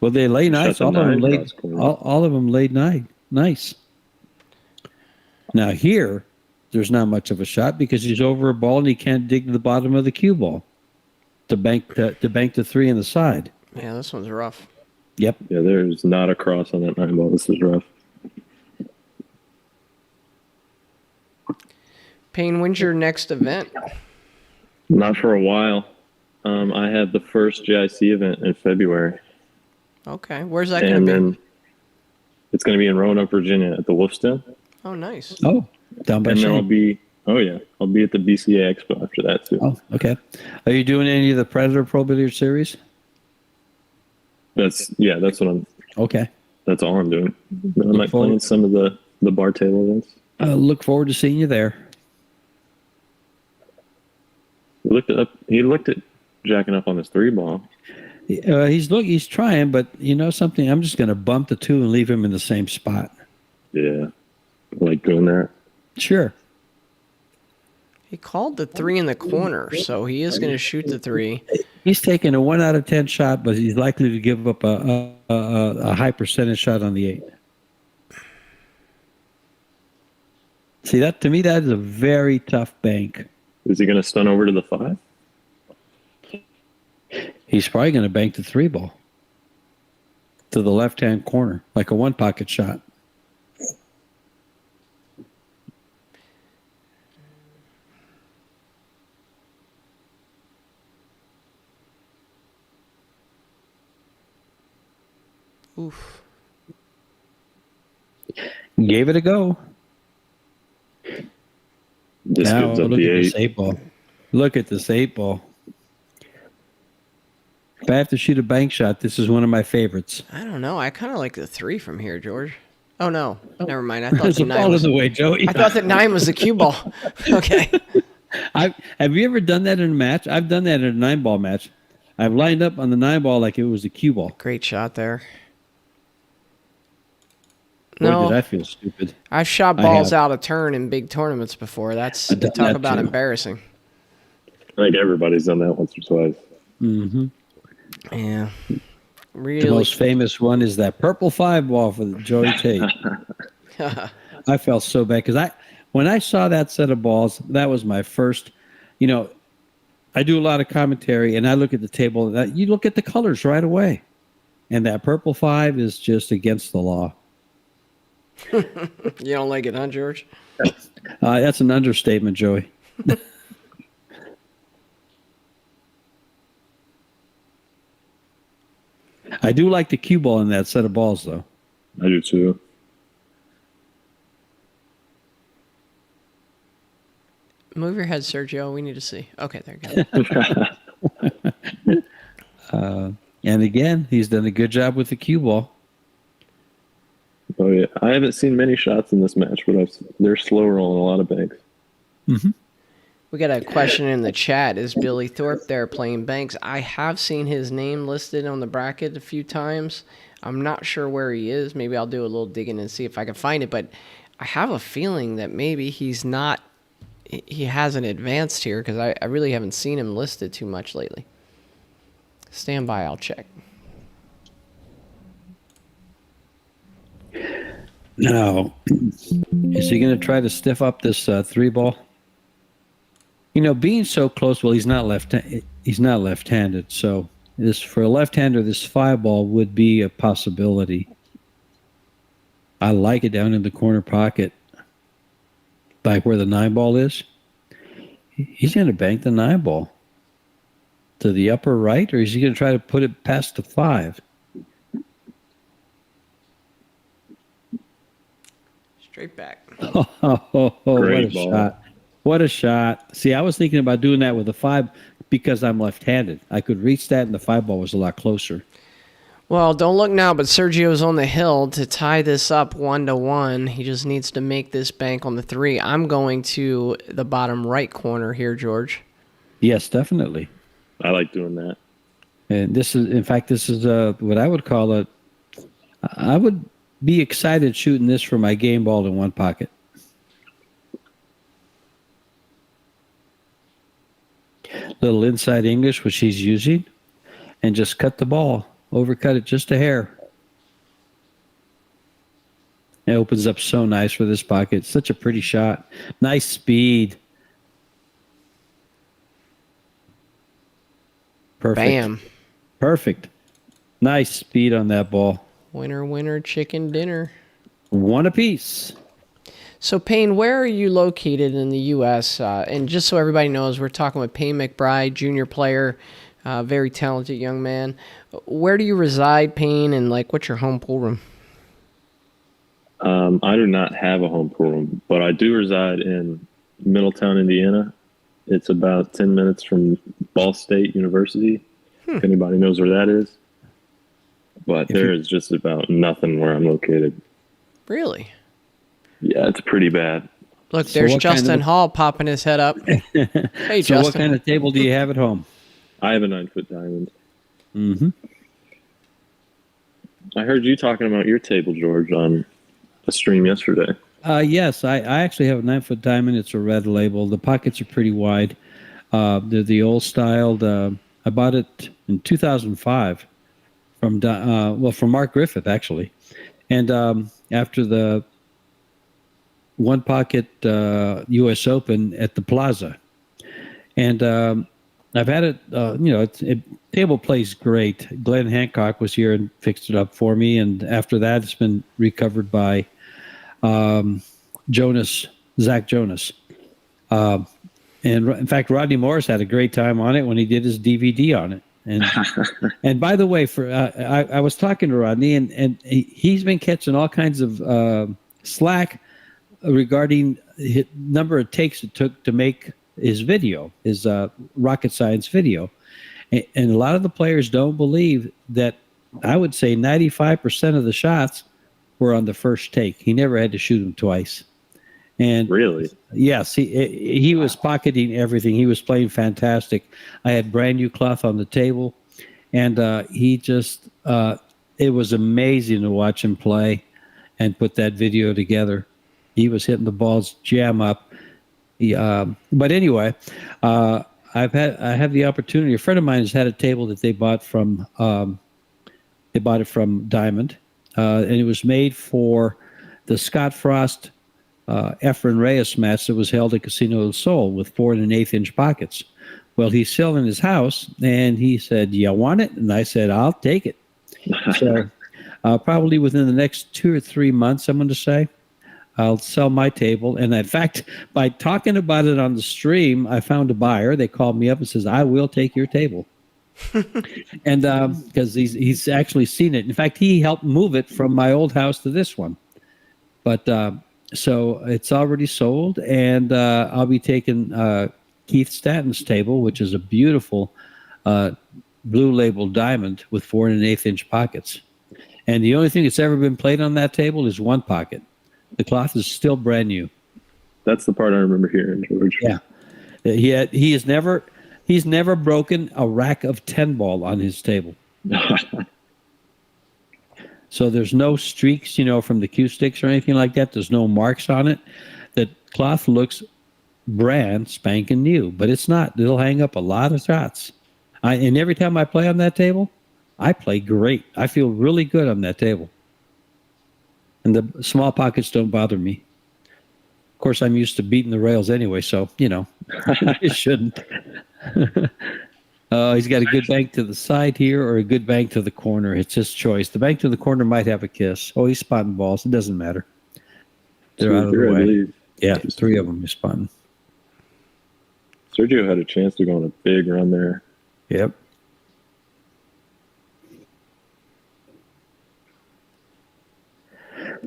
Speaker 2: Well, they lay nice. All of them laid nice. Now here, there's not much of a shot because he's over a ball and he can't dig to the bottom of the cue ball to bank the 3 in the side.
Speaker 1: Yeah, this one's rough.
Speaker 2: Yep.
Speaker 3: Yeah, there's not a cross on that 9 ball. This is rough.
Speaker 1: Payne, when's your next event?
Speaker 3: Not for a while. I have the first JIC event in February.
Speaker 1: Okay, where's that going to be?
Speaker 3: And then it's going to be in Roanoke, Virginia at the Wolf's Den.
Speaker 1: Oh, nice.
Speaker 2: Oh, down by
Speaker 3: And then
Speaker 2: Shane.
Speaker 3: I'll be at the BCA Expo after that too.
Speaker 2: Oh, okay. Are you doing any of the Predator Pro Billiards series?
Speaker 3: That's what I'm.
Speaker 2: Okay.
Speaker 3: That's all I'm doing. I might play in some of the bar table events.
Speaker 2: Look forward to seeing you there.
Speaker 3: He looked at jacking up on his 3 ball.
Speaker 2: He's trying, but you know something? I'm just going to bump the 2 and leave him in the same spot.
Speaker 3: Yeah, I like doing that.
Speaker 2: Sure.
Speaker 1: He called the 3 in the corner, so he is going to shoot the 3.
Speaker 2: He's taking a 1 out of 10 shot, but he's likely to give up a high percentage shot on the 8. See, that to me, that is a very tough bank.
Speaker 3: Is he going to stun over to the 5?
Speaker 2: He's probably going to bank the 3 ball to the left-hand corner, like a 1 pocket shot.
Speaker 1: Oof.
Speaker 2: Gave it a go.
Speaker 3: This
Speaker 2: Now
Speaker 3: gives up
Speaker 2: look
Speaker 3: the
Speaker 2: at
Speaker 3: 8.
Speaker 2: this 8 ball. Look at this 8 ball. If I have to shoot a bank shot, this is one of my favorites.
Speaker 1: I don't know. I kind of like the 3 from here, George. Oh, no. Never mind. I thought
Speaker 2: There's
Speaker 1: the
Speaker 2: a
Speaker 1: 9
Speaker 2: ball
Speaker 1: was...
Speaker 2: in the way, Joey.
Speaker 1: I thought that 9 was the cue ball. Okay.
Speaker 2: Have you ever done that in a match? I've done that in a 9 ball match. I've lined up on the 9 ball like it was a cue ball.
Speaker 1: Great shot there.
Speaker 2: Boy,
Speaker 1: No,
Speaker 2: did I feel stupid.
Speaker 1: I've shot balls out of turn in big tournaments before. That's
Speaker 2: I've done
Speaker 1: talk
Speaker 2: that
Speaker 1: about
Speaker 2: too.
Speaker 1: embarrassing.
Speaker 3: I think everybody's done that once or twice.
Speaker 2: Mm-hmm.
Speaker 1: Yeah.
Speaker 2: The
Speaker 1: Really.
Speaker 2: most famous one is that purple 5 ball for Joey Tate. I felt so bad because when I saw that set of balls, that was my first, I do a lot of commentary and I look at the table. You look at the colors right away. and that purple 5 is just against the law.
Speaker 1: You don't like it, huh, George?
Speaker 2: That's an understatement, Joey. I do like the cue ball in that set of balls, though.
Speaker 3: I do too.
Speaker 1: Move your head, Sergio. We need to see. Okay, there you go.
Speaker 2: And again, he's done a good job with the cue ball.
Speaker 3: Oh yeah, I haven't seen many shots in this match, but they're slow rolling a lot of banks.
Speaker 2: Mm-hmm.
Speaker 1: We got a question in the chat. Is Billy Thorpe there playing banks? I have seen his name listed on the bracket a few times. I'm not sure where he is. Maybe I'll do a little digging and see if I can find it. But I have a feeling that maybe he's not. He hasn't advanced here because I really haven't seen him listed too much lately. Stand by. I'll check.
Speaker 2: Now, is he going to try to stiff up this 3-ball? You know, being so close. Well, he's not left-handed. So this for a left-hander, this 5-ball would be a possibility. I like it down in the corner pocket, like where the 9-ball is. He's going to bank the 9-ball to the upper right, or is he going to try to put it past the 5?
Speaker 1: Straight back.
Speaker 2: What a
Speaker 3: ball.
Speaker 2: shot. What a shot. See, I was thinking about doing that with a 5 because I'm left-handed. I could reach that, and the 5-ball was a lot closer.
Speaker 1: Well, don't look now, but Sergio's on the hill to tie this up 1-1. He just needs to make this bank on the 3. I'm going to the bottom right corner here, George.
Speaker 2: Yes, definitely.
Speaker 3: I like doing that.
Speaker 2: And this is what I would call a. I would be excited shooting this for my game ball in one pocket. Little inside English, which he's using, and just cut the ball, overcut it just a hair. It opens up so nice for this pocket. Such a pretty shot. Nice speed. Perfect.
Speaker 1: Bam.
Speaker 2: Perfect. Nice speed on that ball.
Speaker 1: Winner, winner, chicken dinner.
Speaker 2: One apiece.
Speaker 1: So, Payne, where are you located in the U.S.? And just so everybody knows, we're talking with Payne McBride, junior player, very talented young man. Where do you reside, Payne, and what's your home pool room?
Speaker 3: I do not have a home pool room, but I do reside in Middletown, Indiana. It's about 10 minutes from Ball State University, if anybody knows where that is. But there is just about nothing where I'm located.
Speaker 1: Really?
Speaker 3: Yeah, it's pretty bad.
Speaker 1: Look,
Speaker 2: So
Speaker 1: there's
Speaker 2: what kind
Speaker 1: Justin
Speaker 2: of-
Speaker 1: Hall popping his head up. Hey,
Speaker 2: So
Speaker 1: Justin.
Speaker 2: what kind of table do you have at home?
Speaker 3: I have a 9-foot diamond.
Speaker 2: Mm-hmm.
Speaker 3: I heard you talking about your table, George, on a stream yesterday.
Speaker 2: Yes, I actually have a 9-foot diamond. It's a red label. The pockets are pretty wide. They're the old styled. I bought it in 2005 from Mark Griffith, actually. And after the one pocket U.S. Open at the Plaza. And I've had it, table plays great. Glenn Hancock was here and fixed it up for me. And after that, it's been recovered by Zach Jonas. And in fact, Rodney Morris had a great time on it when he did his DVD on it. And and by the way, I was talking to Rodney, and he's been catching all kinds of slack regarding the number of takes it took to make his video, his rocket science video. And a lot of the players don't believe that. I would say 95% of the shots were on the first take. He never had to shoot them twice. And
Speaker 3: Really?
Speaker 2: yes, he was pocketing everything. He was playing fantastic. I had brand new cloth on the table, and he just it was amazing to watch him play and put that video together. He was hitting the balls jam up. But anyway, I have the opportunity. A friend of mine has had a table that they bought from Diamond, and it was made for the Scott Frost Efren Reyes match that was held at Casino del Sol with 4 1/8 inch pockets. Well, he's selling his house, and he said, "You want it?" And I said, "I'll take it." So probably within the next 2 or 3 months, I'm going to say, I'll sell my table. And in fact, by talking about it on the stream, I found a buyer. They called me up and says, I will take your table. And because he's actually seen it. In fact, he helped move it from my old house to this one. But so it's already sold, and I'll be taking Keith Stanton's table, which is a beautiful blue label diamond with 4 1/8 inch pockets. And the only thing that's ever been played on that table is one pocket. The cloth is still brand new.
Speaker 3: That's the part I remember hearing, George.
Speaker 2: Yeah, he's never broken a rack of 10 ball on his table. So there's no streaks, from the cue sticks or anything like that. There's no marks on it. The cloth looks brand spanking new, but it's not. It'll hang up a lot of shots. And every time I play on that table, I play great. I feel really good on that table. And the small pockets don't bother me. Of course, I'm used to beating the rails anyway, so, it shouldn't. He's got a good bank to the side here or a good bank to the corner. It's his choice. The bank to the corner might have a kiss. Oh, he's spotting balls. It doesn't matter. They're out of the way. Yeah, 3 of them he's spotting.
Speaker 3: Sergio had a chance to go on a big run there.
Speaker 2: Yep.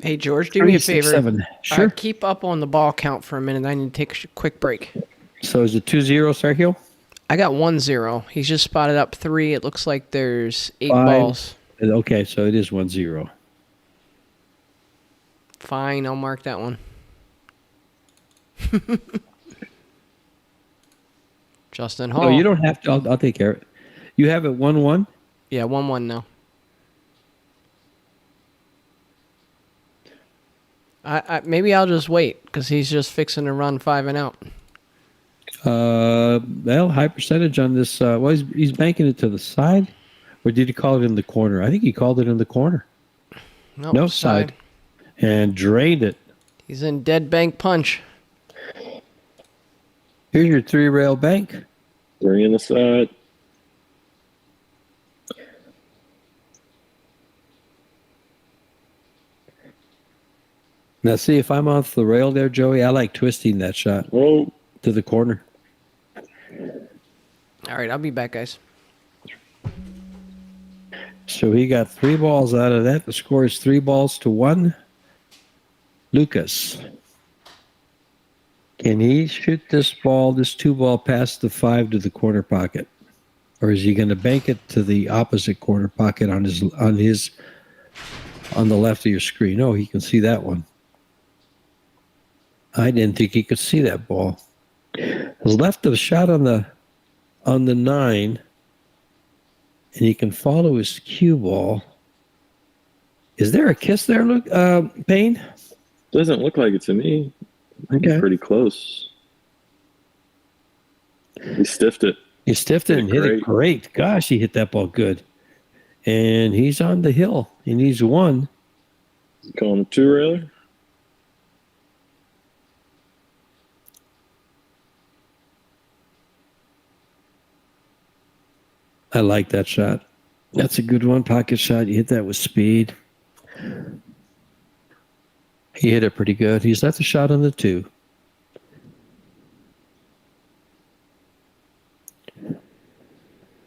Speaker 1: Hey, George, do me a favor.
Speaker 2: 7. Sure.
Speaker 1: Keep up on the ball count for a minute. I need to take a quick break.
Speaker 2: So is it 2-0, Sergio?
Speaker 1: I got 1-0. He's just spotted up 3. It looks like there's 8
Speaker 2: 5.
Speaker 1: balls.
Speaker 2: Okay, so it is 1-0.
Speaker 1: Fine, I'll mark that one. Justin Hall.
Speaker 2: No, you don't have to. I'll take care of it. You have it 1-1?
Speaker 1: Yeah, 1-1 now. Maybe I'll just wait because he's just fixing to run 5 and out.
Speaker 2: Well, high percentage on this. He's banking it to the side, or did he call it in the corner? I think he called it in the corner.
Speaker 1: Nope,
Speaker 2: No side, and drained it.
Speaker 1: He's in dead bank punch.
Speaker 2: Here's your 3-rail bank.
Speaker 3: Bring in the side.
Speaker 2: Now, see, if I'm off the rail there, Joey, I like twisting that shot to the corner.
Speaker 1: All right, I'll be back, guys.
Speaker 2: So he got 3 balls out of that. The score is 3-1. Lukas. Can he shoot this 2-ball past the 5 to the corner pocket? Or is he going to bank it to the opposite corner pocket on the left of your screen? Oh, he can see that one. I didn't think he could see that ball. His left of the shot on the 9, and he can follow his cue ball. Is there a kiss there, Payne?
Speaker 3: Doesn't look like it to me.
Speaker 2: Okay.
Speaker 3: He's pretty close. He stiffed it.
Speaker 2: He stiffed it and hit it great. Gosh, he hit that ball good. And he's on the hill. He needs 1.
Speaker 3: Calling a 2-railer.
Speaker 2: I like that shot. That's a good one. Pocket shot. You hit that with speed. He hit it pretty good. He's left the shot on the 2.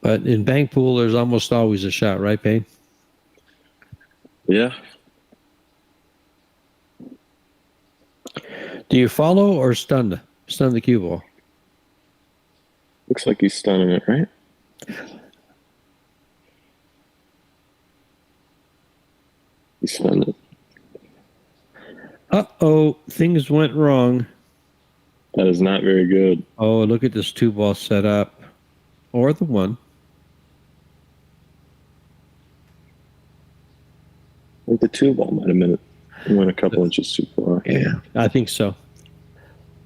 Speaker 2: But in bank pool, there's almost always a shot, right, Payne?
Speaker 3: Yeah.
Speaker 2: Do you follow or stun the cue ball?
Speaker 3: Looks like he's stunning it, right? He stunned it.
Speaker 2: Uh-oh, things went wrong.
Speaker 3: That is not very good.
Speaker 2: Oh, look at this 2-ball setup. Or the 1.
Speaker 3: I think the 2-ball might have went a couple inches too far.
Speaker 2: Yeah, I think so.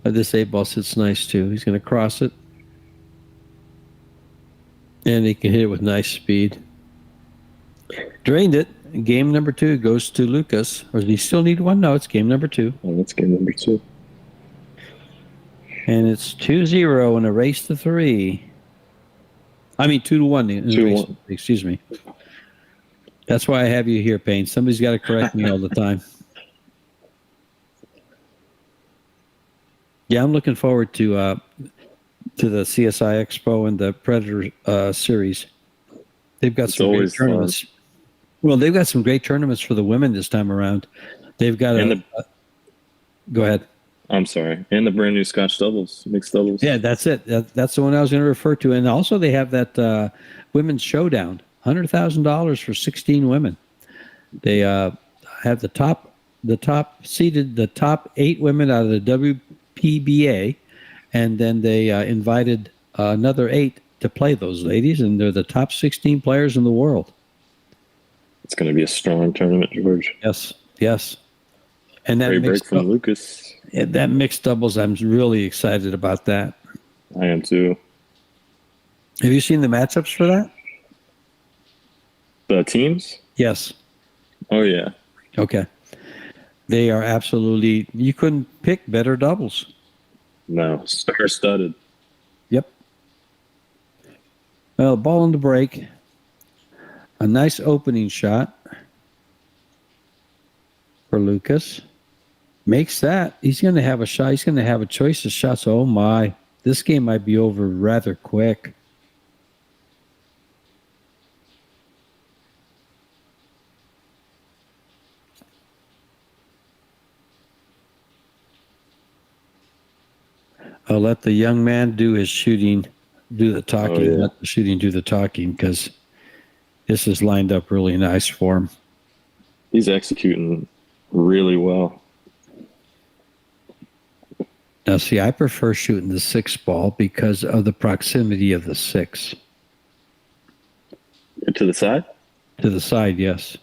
Speaker 2: This 8-ball sits nice, too. He's going to cross it. And he can hit it with nice speed. Drained it. Game number 2 goes to Lukas. Or does he still need 1? No, it's game number 2.
Speaker 3: Oh, that's game number 2.
Speaker 2: And it's 2-0 in a race to 3. I mean, 2-1.
Speaker 3: 2-1.
Speaker 2: Excuse me. That's why I have you here, Payne. Somebody's got to correct me all the time. Yeah, I'm looking forward to the CSI Expo and the Predator series. They've got
Speaker 3: It's
Speaker 2: some great
Speaker 3: always fun.
Speaker 2: tournaments. Well, they've got some great tournaments for the women this time around. They've got go ahead.
Speaker 3: I'm sorry. And the brand new Scotch doubles, mixed doubles.
Speaker 2: Yeah, that's it. That's the one I was going to refer to. And also they have that women's showdown, $100,000 for 16 women. They have the top 8 women out of the WPBA, and then they invited another 8 to play those ladies, and they're the top 16 players in the world.
Speaker 3: It's going to be a strong tournament, George.
Speaker 2: Yes. And that
Speaker 3: Great break from Lukas.
Speaker 2: That mixed doubles, I'm really excited about that.
Speaker 3: I am too.
Speaker 2: Have you seen the matchups for that?
Speaker 3: The teams?
Speaker 2: Yes.
Speaker 3: Oh, yeah.
Speaker 2: Okay. They are absolutely, you couldn't pick better doubles.
Speaker 3: No, star-studded.
Speaker 2: Yep. Well, ball in the break. A nice opening shot for Lukas. Makes that. He's going to have a shot. He's going to have a choice of shots. Oh, my. This game might be over rather quick. I'll let the young man do his shooting, do the talking.
Speaker 3: Oh, yeah.
Speaker 2: Let the shooting do the talking, because this is lined up really nice for him.
Speaker 3: He's executing really well.
Speaker 2: Now, see, I prefer shooting the 6 ball because of the proximity of the 6.
Speaker 3: To the side?
Speaker 2: To the side, yes.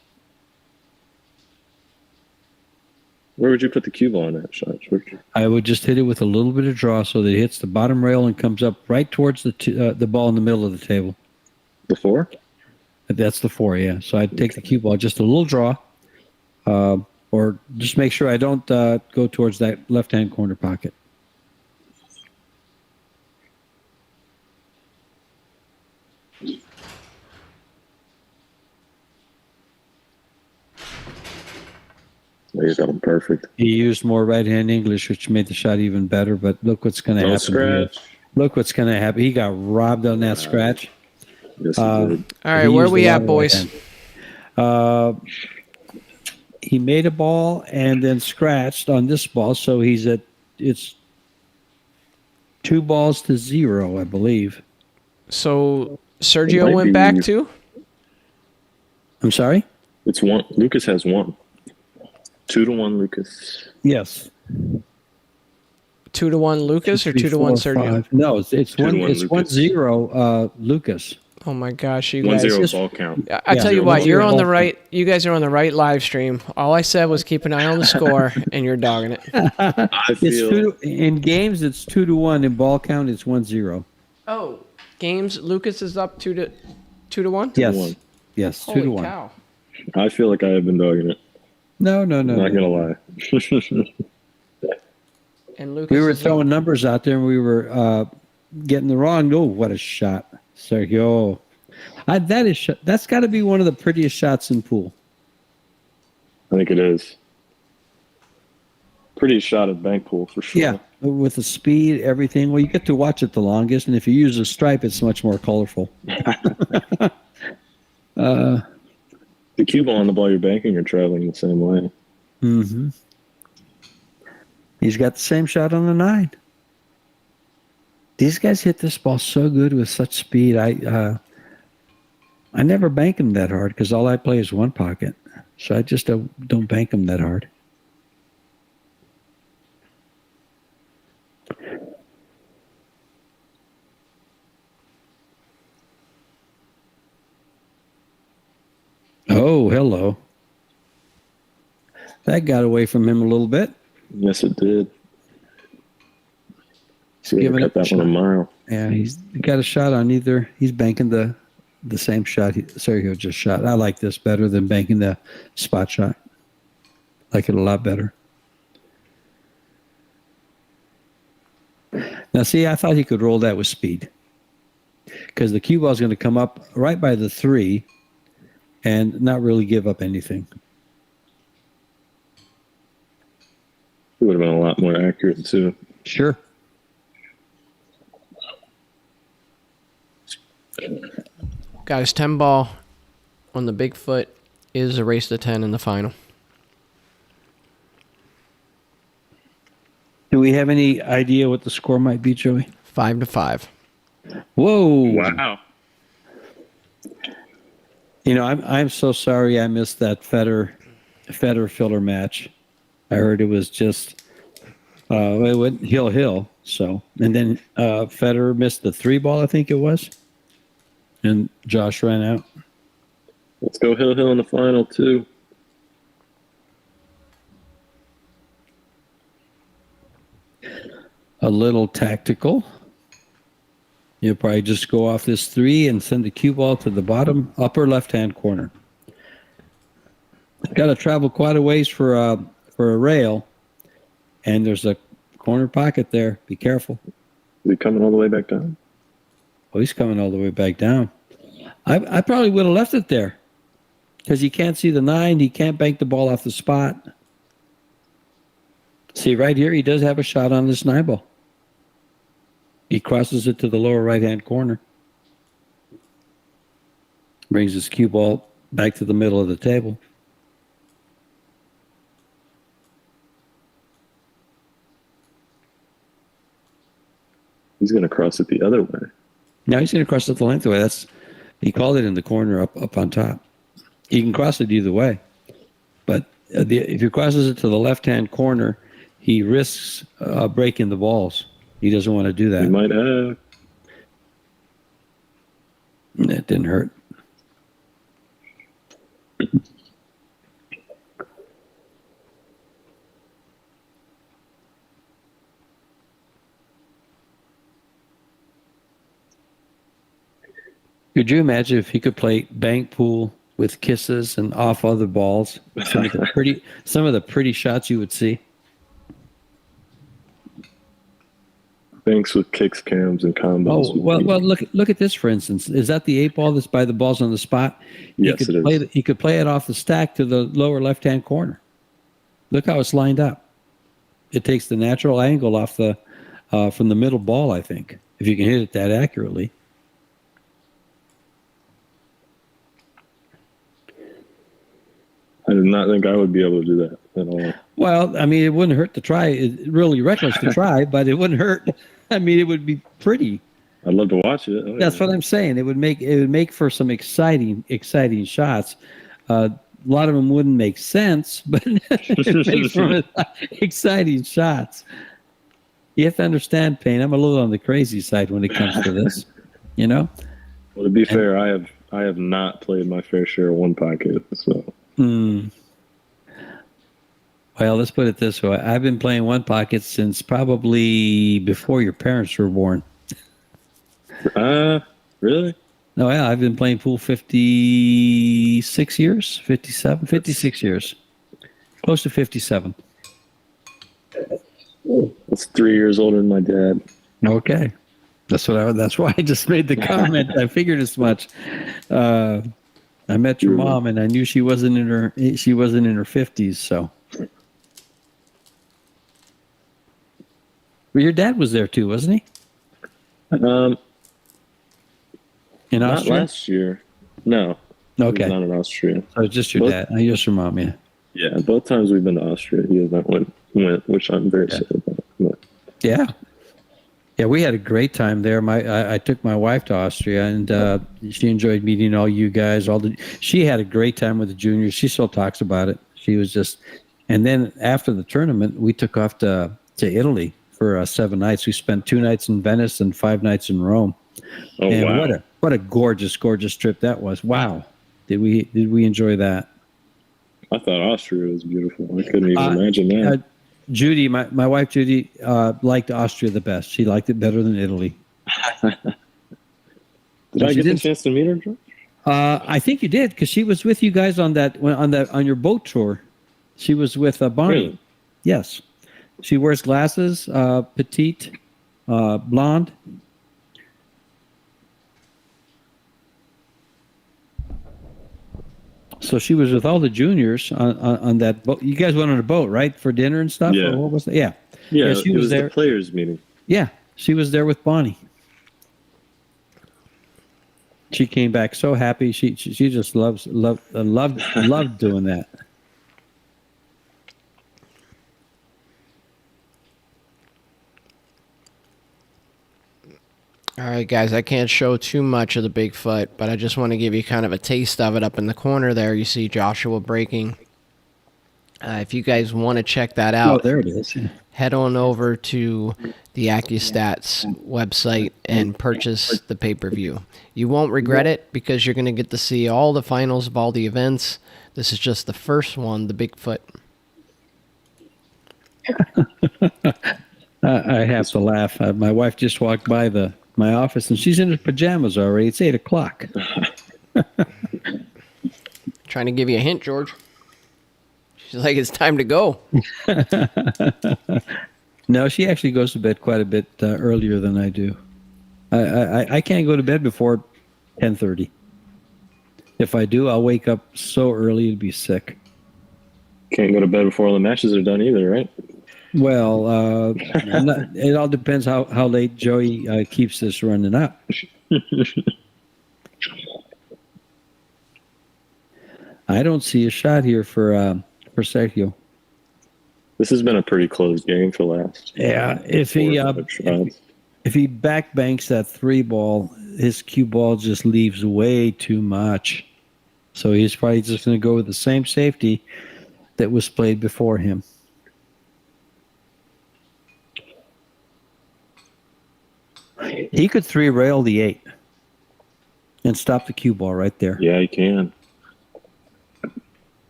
Speaker 3: Where would you put the cue ball on that shot, George?
Speaker 2: I would just hit it with a little bit of draw so that it hits the bottom rail and comes up right towards the ball in the middle of the table.
Speaker 3: The 4?
Speaker 2: That's the 4, yeah. So I'd take the cue ball, just a little draw, or just make sure I don't go towards that left-hand corner pocket.
Speaker 3: He's got him perfect.
Speaker 2: He used more right-hand English, which made the shot even better, but look what's going to happen.
Speaker 3: Scratch.
Speaker 2: Here. Look what's going to happen. He got robbed on that scratch.
Speaker 3: Yes, he did.
Speaker 1: All right, where are we at, boys?
Speaker 2: He made a ball and then scratched on this ball, so it's 2 balls to 0, I believe.
Speaker 1: So Sergio went back too?
Speaker 2: I'm sorry?
Speaker 3: It's 1. Lukas has 1. 2-1 Lukas.
Speaker 2: Yes.
Speaker 1: 2-1 Lukas or 2-1 Sergio?
Speaker 2: 5. No, it's
Speaker 3: 2-1
Speaker 2: 1-0 Lukas.
Speaker 1: Oh my gosh, you
Speaker 3: 1-0
Speaker 1: guys!
Speaker 3: ball count.
Speaker 1: I tell you what,
Speaker 2: 1-0
Speaker 1: you're on the
Speaker 2: ball
Speaker 1: right. You guys are on the right live stream. All I said was keep an eye on the score, and you're dogging it.
Speaker 3: I feel
Speaker 2: In games, it's 2-1. In ball count, it's 1-0.
Speaker 1: Oh, games. Lucas is up 2-1.
Speaker 2: Yes.
Speaker 3: 2-1.
Speaker 2: Yes,
Speaker 1: Holy
Speaker 2: 2-1.
Speaker 1: cow!
Speaker 3: I feel like I have been dogging it.
Speaker 2: No.
Speaker 3: Not gonna lie.
Speaker 1: And Lucas.
Speaker 2: We were
Speaker 1: is
Speaker 2: throwing numbers out there, and we were getting the wrong. Oh, what a shot, Sergio! That's got to be one of the prettiest shots in pool.
Speaker 3: I think it is. Pretty shot at bank pool for sure.
Speaker 2: Yeah, with the speed, everything. Well, you get to watch it the longest, and if you use a stripe, it's much more colorful.
Speaker 3: The cue ball on the ball you're banking are traveling the same way.
Speaker 2: Mm-hmm. He's got the same shot on the 9. These guys hit this ball so good with such speed. I never bank them that hard because all I play is one pocket. So I just don't bank them that hard. Oh, hello. That got away from him a little bit.
Speaker 3: Yes, it did.
Speaker 2: He's giving
Speaker 3: cut
Speaker 2: it a
Speaker 3: that one a mile.
Speaker 2: Yeah, he's got a shot on either. He's banking the same shot Sergio just shot. I like this better than banking the spot shot. Like it a lot better. Now, see, I thought he could roll that with speed because the cue ball is going to come up right by the 3, and not really give up anything.
Speaker 3: It would have been a lot more accurate too.
Speaker 2: Sure.
Speaker 1: Guys, 10 ball on the Bigfoot is a race to 10 in the final.
Speaker 2: Do we have any idea what the score might be, Joey?
Speaker 1: 5-5.
Speaker 2: Whoa!
Speaker 3: Wow.
Speaker 2: You know, I'm so sorry I missed that Federer filler match. I heard it was just it went hill. So, and then Federer missed the 3-ball, I think it was, and Josh ran out.
Speaker 3: Let's go hill in the final too.
Speaker 2: A little tactical. You'll probably just go off this 3 and send the cue ball to the bottom upper left-hand corner. Got to travel quite a ways for a rail, and there's a corner pocket there. Be careful.
Speaker 3: Is he coming all the way back down?
Speaker 2: Oh, he's coming all the way back down. I probably would have left it there because he can't see the 9. He can't bank the ball off the spot. See, right here, he does have a shot on this 9 ball. He crosses it to the lower right-hand corner. Brings his cue ball back to the middle of the table.
Speaker 3: He's going to cross it the other way.
Speaker 2: Now he's going to cross it the length away. He called it in the corner up on top. He can cross it either way. But if he crosses it to the left-hand corner, he risks breaking the balls. He doesn't want to do that.
Speaker 3: He might have.
Speaker 2: That didn't hurt. Could you imagine if he could play bank pool with kisses and off other balls? Some of the pretty shots you would see.
Speaker 3: Banks with kicks, cams, and combos.
Speaker 2: Oh, well, look at this, for instance. Is that the 8 ball that's by the balls on the spot?
Speaker 3: Yes, it is.
Speaker 2: He could play it off the stack to the lower left-hand corner. Look how it's lined up. It takes the natural angle off the from the middle ball, I think, if you can hit it that accurately.
Speaker 3: I did not think I would be able to do that at all.
Speaker 2: Well, I mean, it wouldn't hurt to try. It's really reckless to try, but it wouldn't hurt. I mean, it would be pretty.
Speaker 3: I'd love to watch it. Oh,
Speaker 2: That's what I'm saying. It would make for some exciting shots. A lot of them wouldn't make sense, but it makes for exciting shots. You have to understand, Payne. I'm a little on the crazy side when it comes to this. You know.
Speaker 3: Well, to be fair, I have not played my fair share of one pocket. So.
Speaker 2: Well, let's put it this way. I've been playing one pocket since probably before your parents were born.
Speaker 3: Really?
Speaker 2: No, yeah, I've been playing pool 56 years, 57, 56 years. Close to 57.
Speaker 3: That's 3 years older than my dad.
Speaker 2: Okay. That's why I just made the comment. I figured as much. I met your mom and I knew she wasn't in her 50s, so. Well, your dad was there too, wasn't he? In
Speaker 3: Not
Speaker 2: Austria?
Speaker 3: last year. No.
Speaker 2: Okay.
Speaker 3: Not in Austria.
Speaker 2: So it's just your dad. Just your mom, yeah.
Speaker 3: Yeah, both times we've been to Austria, he hasn't went, which I'm very sad about. But.
Speaker 2: Yeah. Yeah, we had a great time there. I took my wife to Austria, and she enjoyed meeting all you guys. She had a great time with the juniors. She still talks about it. She was just, and then after the tournament, we took off to Italy for 7 nights. We spent 2 nights in Venice and 5 nights in Rome.
Speaker 3: Oh,
Speaker 2: and
Speaker 3: wow.
Speaker 2: What a gorgeous trip that was. Wow. Did we enjoy that?
Speaker 3: I thought Austria was beautiful. I couldn't even imagine that.
Speaker 2: Judy, my wife Judy, liked Austria the best. She liked it better than Italy.
Speaker 3: Did I get the chance to meet her, George?
Speaker 2: I think you did, because she was with you guys on your boat tour. She was with Barney.
Speaker 3: Really?
Speaker 2: Yes. She wears glasses, petite, blonde. So she was with all the juniors on that boat. You guys went on a boat, right, for dinner and stuff?
Speaker 3: Yeah.
Speaker 2: Or what was that? Yeah.
Speaker 3: Yeah,
Speaker 2: She
Speaker 3: it
Speaker 2: was
Speaker 3: was
Speaker 2: there.
Speaker 3: the players' meeting.
Speaker 2: Yeah, she was there with Bonnie. She came back so happy. She just loved doing that.
Speaker 1: All right, guys, I can't show too much of the Bigfoot, but I just want to give you kind of a taste of it. Up in the corner there, you see Joshua breaking. If you guys want to check that
Speaker 2: Oh,
Speaker 1: out,
Speaker 2: there it is.
Speaker 1: head on over to the AccuStats website and purchase the pay-per-view. You won't regret it because you're going to get to see all the finals of all the events. This is just the first one, the Bigfoot.
Speaker 2: I have to laugh. My wife just walked by my office, and she's in her pajamas already. It's 8:00.
Speaker 1: Trying to give you a hint, George. She's like, it's time to go.
Speaker 2: No, she actually goes to bed quite a bit earlier than I do. I can't go to bed before 10:30. If I do, I'll wake up so early to be sick.
Speaker 3: Can't go to bed before all the matches are done either, right?
Speaker 2: Well, it all depends how late Joey keeps this running up. I don't see a shot here for Sergio.
Speaker 3: This has been a pretty close game for the last.
Speaker 2: Yeah, if he backbanks that 3-ball, his cue ball just leaves way too much. So he's probably just going to go with the same safety that was played before him. He could 3-rail the 8 and stop the cue ball right there.
Speaker 3: Yeah, he can.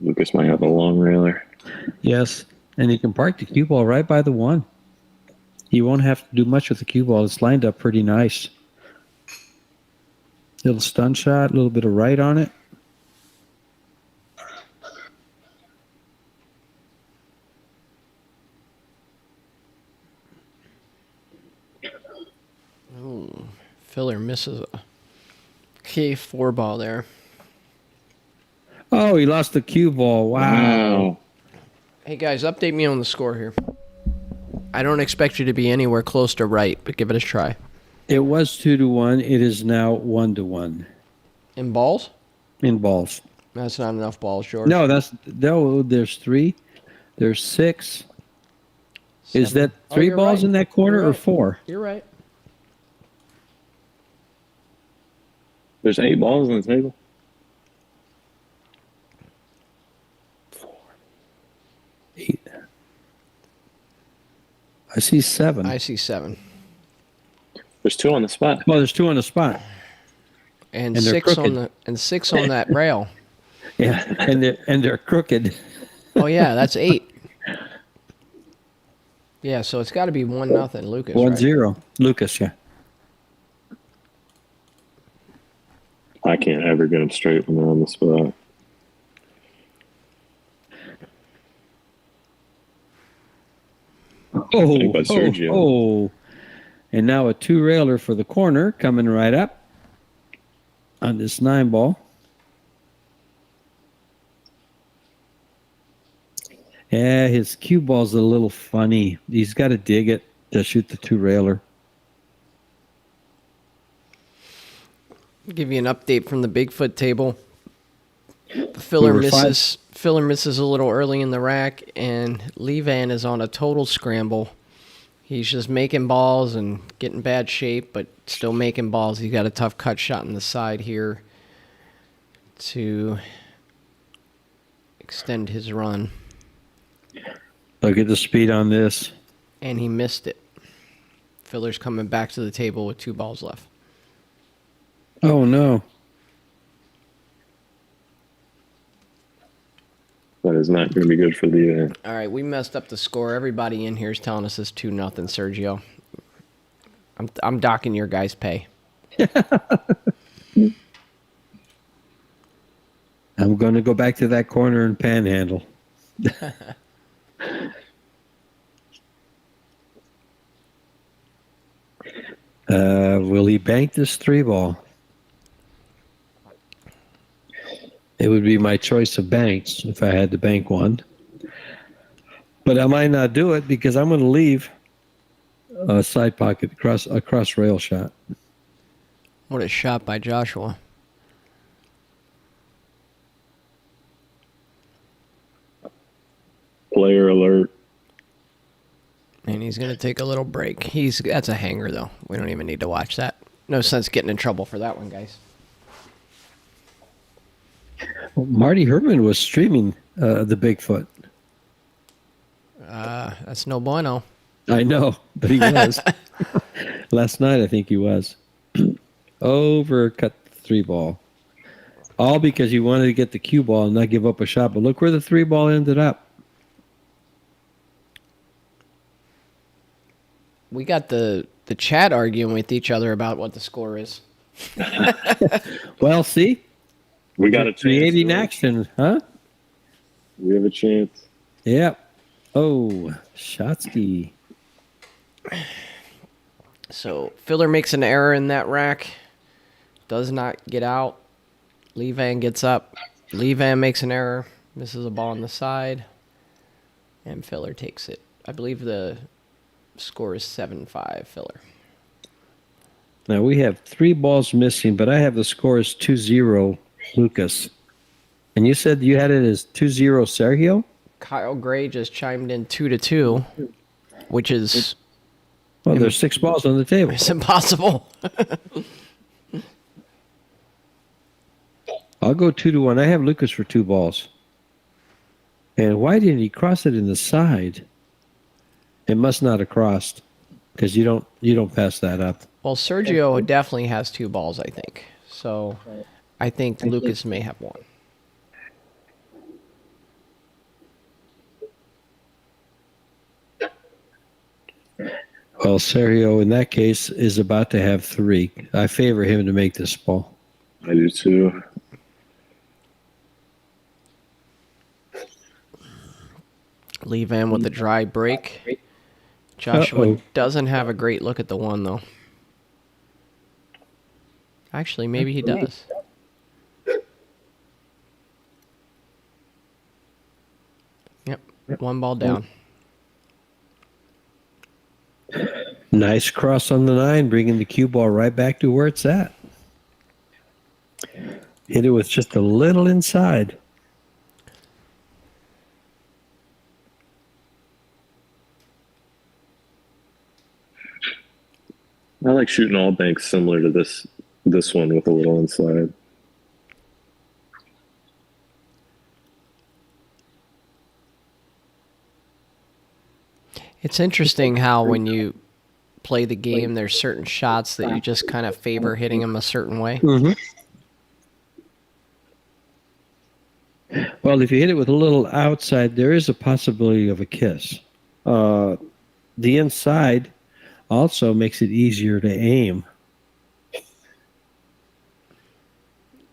Speaker 3: Lucas might have a long railer.
Speaker 2: Yes, and he can park the cue ball right by the 1. He won't have to do much with the cue ball. It's lined up pretty nice. Little stun shot, a little bit of right on it.
Speaker 1: Ooh, Filler misses a K4 ball there.
Speaker 2: Oh, he lost the cue ball. Wow.
Speaker 1: Hey, guys, update me on the score here. I don't expect you to be anywhere close to right, but give it a try.
Speaker 2: It was 2-1. It is now 1-1
Speaker 1: In balls?
Speaker 2: in balls.
Speaker 1: That's not enough balls, George.
Speaker 2: No, there's 3. There's 6. Is
Speaker 1: 7.
Speaker 2: that 3
Speaker 1: you're
Speaker 2: balls
Speaker 1: right.
Speaker 2: in that corner
Speaker 1: You're
Speaker 2: or
Speaker 1: right.
Speaker 2: 4?
Speaker 1: You're right.
Speaker 3: There's 8 balls on the table.
Speaker 2: 8. I see 7.
Speaker 1: I see 7.
Speaker 3: There's 2 on the spot.
Speaker 2: Well, there's 2 on the spot.
Speaker 1: And
Speaker 2: they're
Speaker 1: 6
Speaker 2: crooked.
Speaker 1: on 6 on that rail.
Speaker 2: Yeah, and they're crooked.
Speaker 1: Oh yeah, that's 8. Yeah, so it's got to be 1-0, Lucas.
Speaker 2: 1-0. Lucas, yeah.
Speaker 3: I can't ever get them straight when they're on the spot.
Speaker 2: Oh,
Speaker 3: by Sergio.
Speaker 2: oh. And now a 2-railer for the corner coming right up on this 9-ball. Yeah, his cue ball's a little funny. He's got to dig it to shoot the 2-railer.
Speaker 1: Give you an update from the Bigfoot table. Filler misses a little early in the rack, and Levan is on a total scramble. He's just making balls and getting bad shape, but still making balls. He's got a tough cut shot in the side here to extend his run.
Speaker 2: Look at the speed on this.
Speaker 1: And he missed it. Filler's coming back to the table with 2 balls left.
Speaker 2: Oh, no.
Speaker 3: That is not going to be good for the event.
Speaker 1: All right, we messed up the score. Everybody in here is telling us it's 2-0, Sergio. I'm docking your guys' pay.
Speaker 2: I'm going to go back to that corner and panhandle. Will he bank this 3-ball? It would be my choice of banks if I had to bank one. But I might not do it because I'm going to leave a side pocket across rail shot.
Speaker 1: What a shot by Joshua.
Speaker 3: Player alert.
Speaker 1: And he's going to take a little break. That's a hanger, though. We don't even need to watch that. No sense getting in trouble for that one, guys.
Speaker 2: Well, Marty Herman was streaming the Bigfoot.
Speaker 1: That's no bueno.
Speaker 2: I know, but he was. Last night, I think he was. Overcut the 3-ball. All because he wanted to get the cue ball and not give up a shot. But look where the 3-ball ended up.
Speaker 1: We got the chat arguing with each other about what the score is.
Speaker 2: Well, see?
Speaker 3: We got a chance.
Speaker 2: Creating action, huh?
Speaker 3: We have a chance.
Speaker 2: Yep. Oh, Shotsky.
Speaker 1: So Filler makes an error in that rack. Does not get out. Levan gets up. Levan makes an error. Misses a ball on the side. And Filler takes it. I believe the score is 7-5, Filler.
Speaker 2: Now we have 3 balls missing, but I have the score as 2-0, Lukas. And you said you had it as 2-0, Sergio?
Speaker 1: Kyle Gray just chimed in 2-2, which is...
Speaker 2: Well, there's 6 balls on the table.
Speaker 1: It's impossible.
Speaker 2: I'll go 2-1. I have Lukas for 2 balls. And why didn't he cross it in the side? It must not have crossed because you don't pass that up.
Speaker 1: Well, Sergio definitely has 2 balls, I think. So I think Lukas may have 1.
Speaker 2: Well, Sergio, in that case, is about to have 3. I favor him to make this ball.
Speaker 3: I do too.
Speaker 1: Levan with a dry break. Joshua doesn't have a great look at the 1, though. Actually, maybe he does. Yep, 1 ball down.
Speaker 2: Nice cross on the 9, bringing the cue ball right back to where it's at. Hit it with just a little inside.
Speaker 3: I like shooting all banks similar to this one with a little inside.
Speaker 1: It's interesting how when you play the game, there's certain shots that you just kind of favor hitting them a certain way.
Speaker 2: Mm-hmm. Well, if you hit it with a little outside, there is a possibility of a kiss. The inside also makes it easier to aim.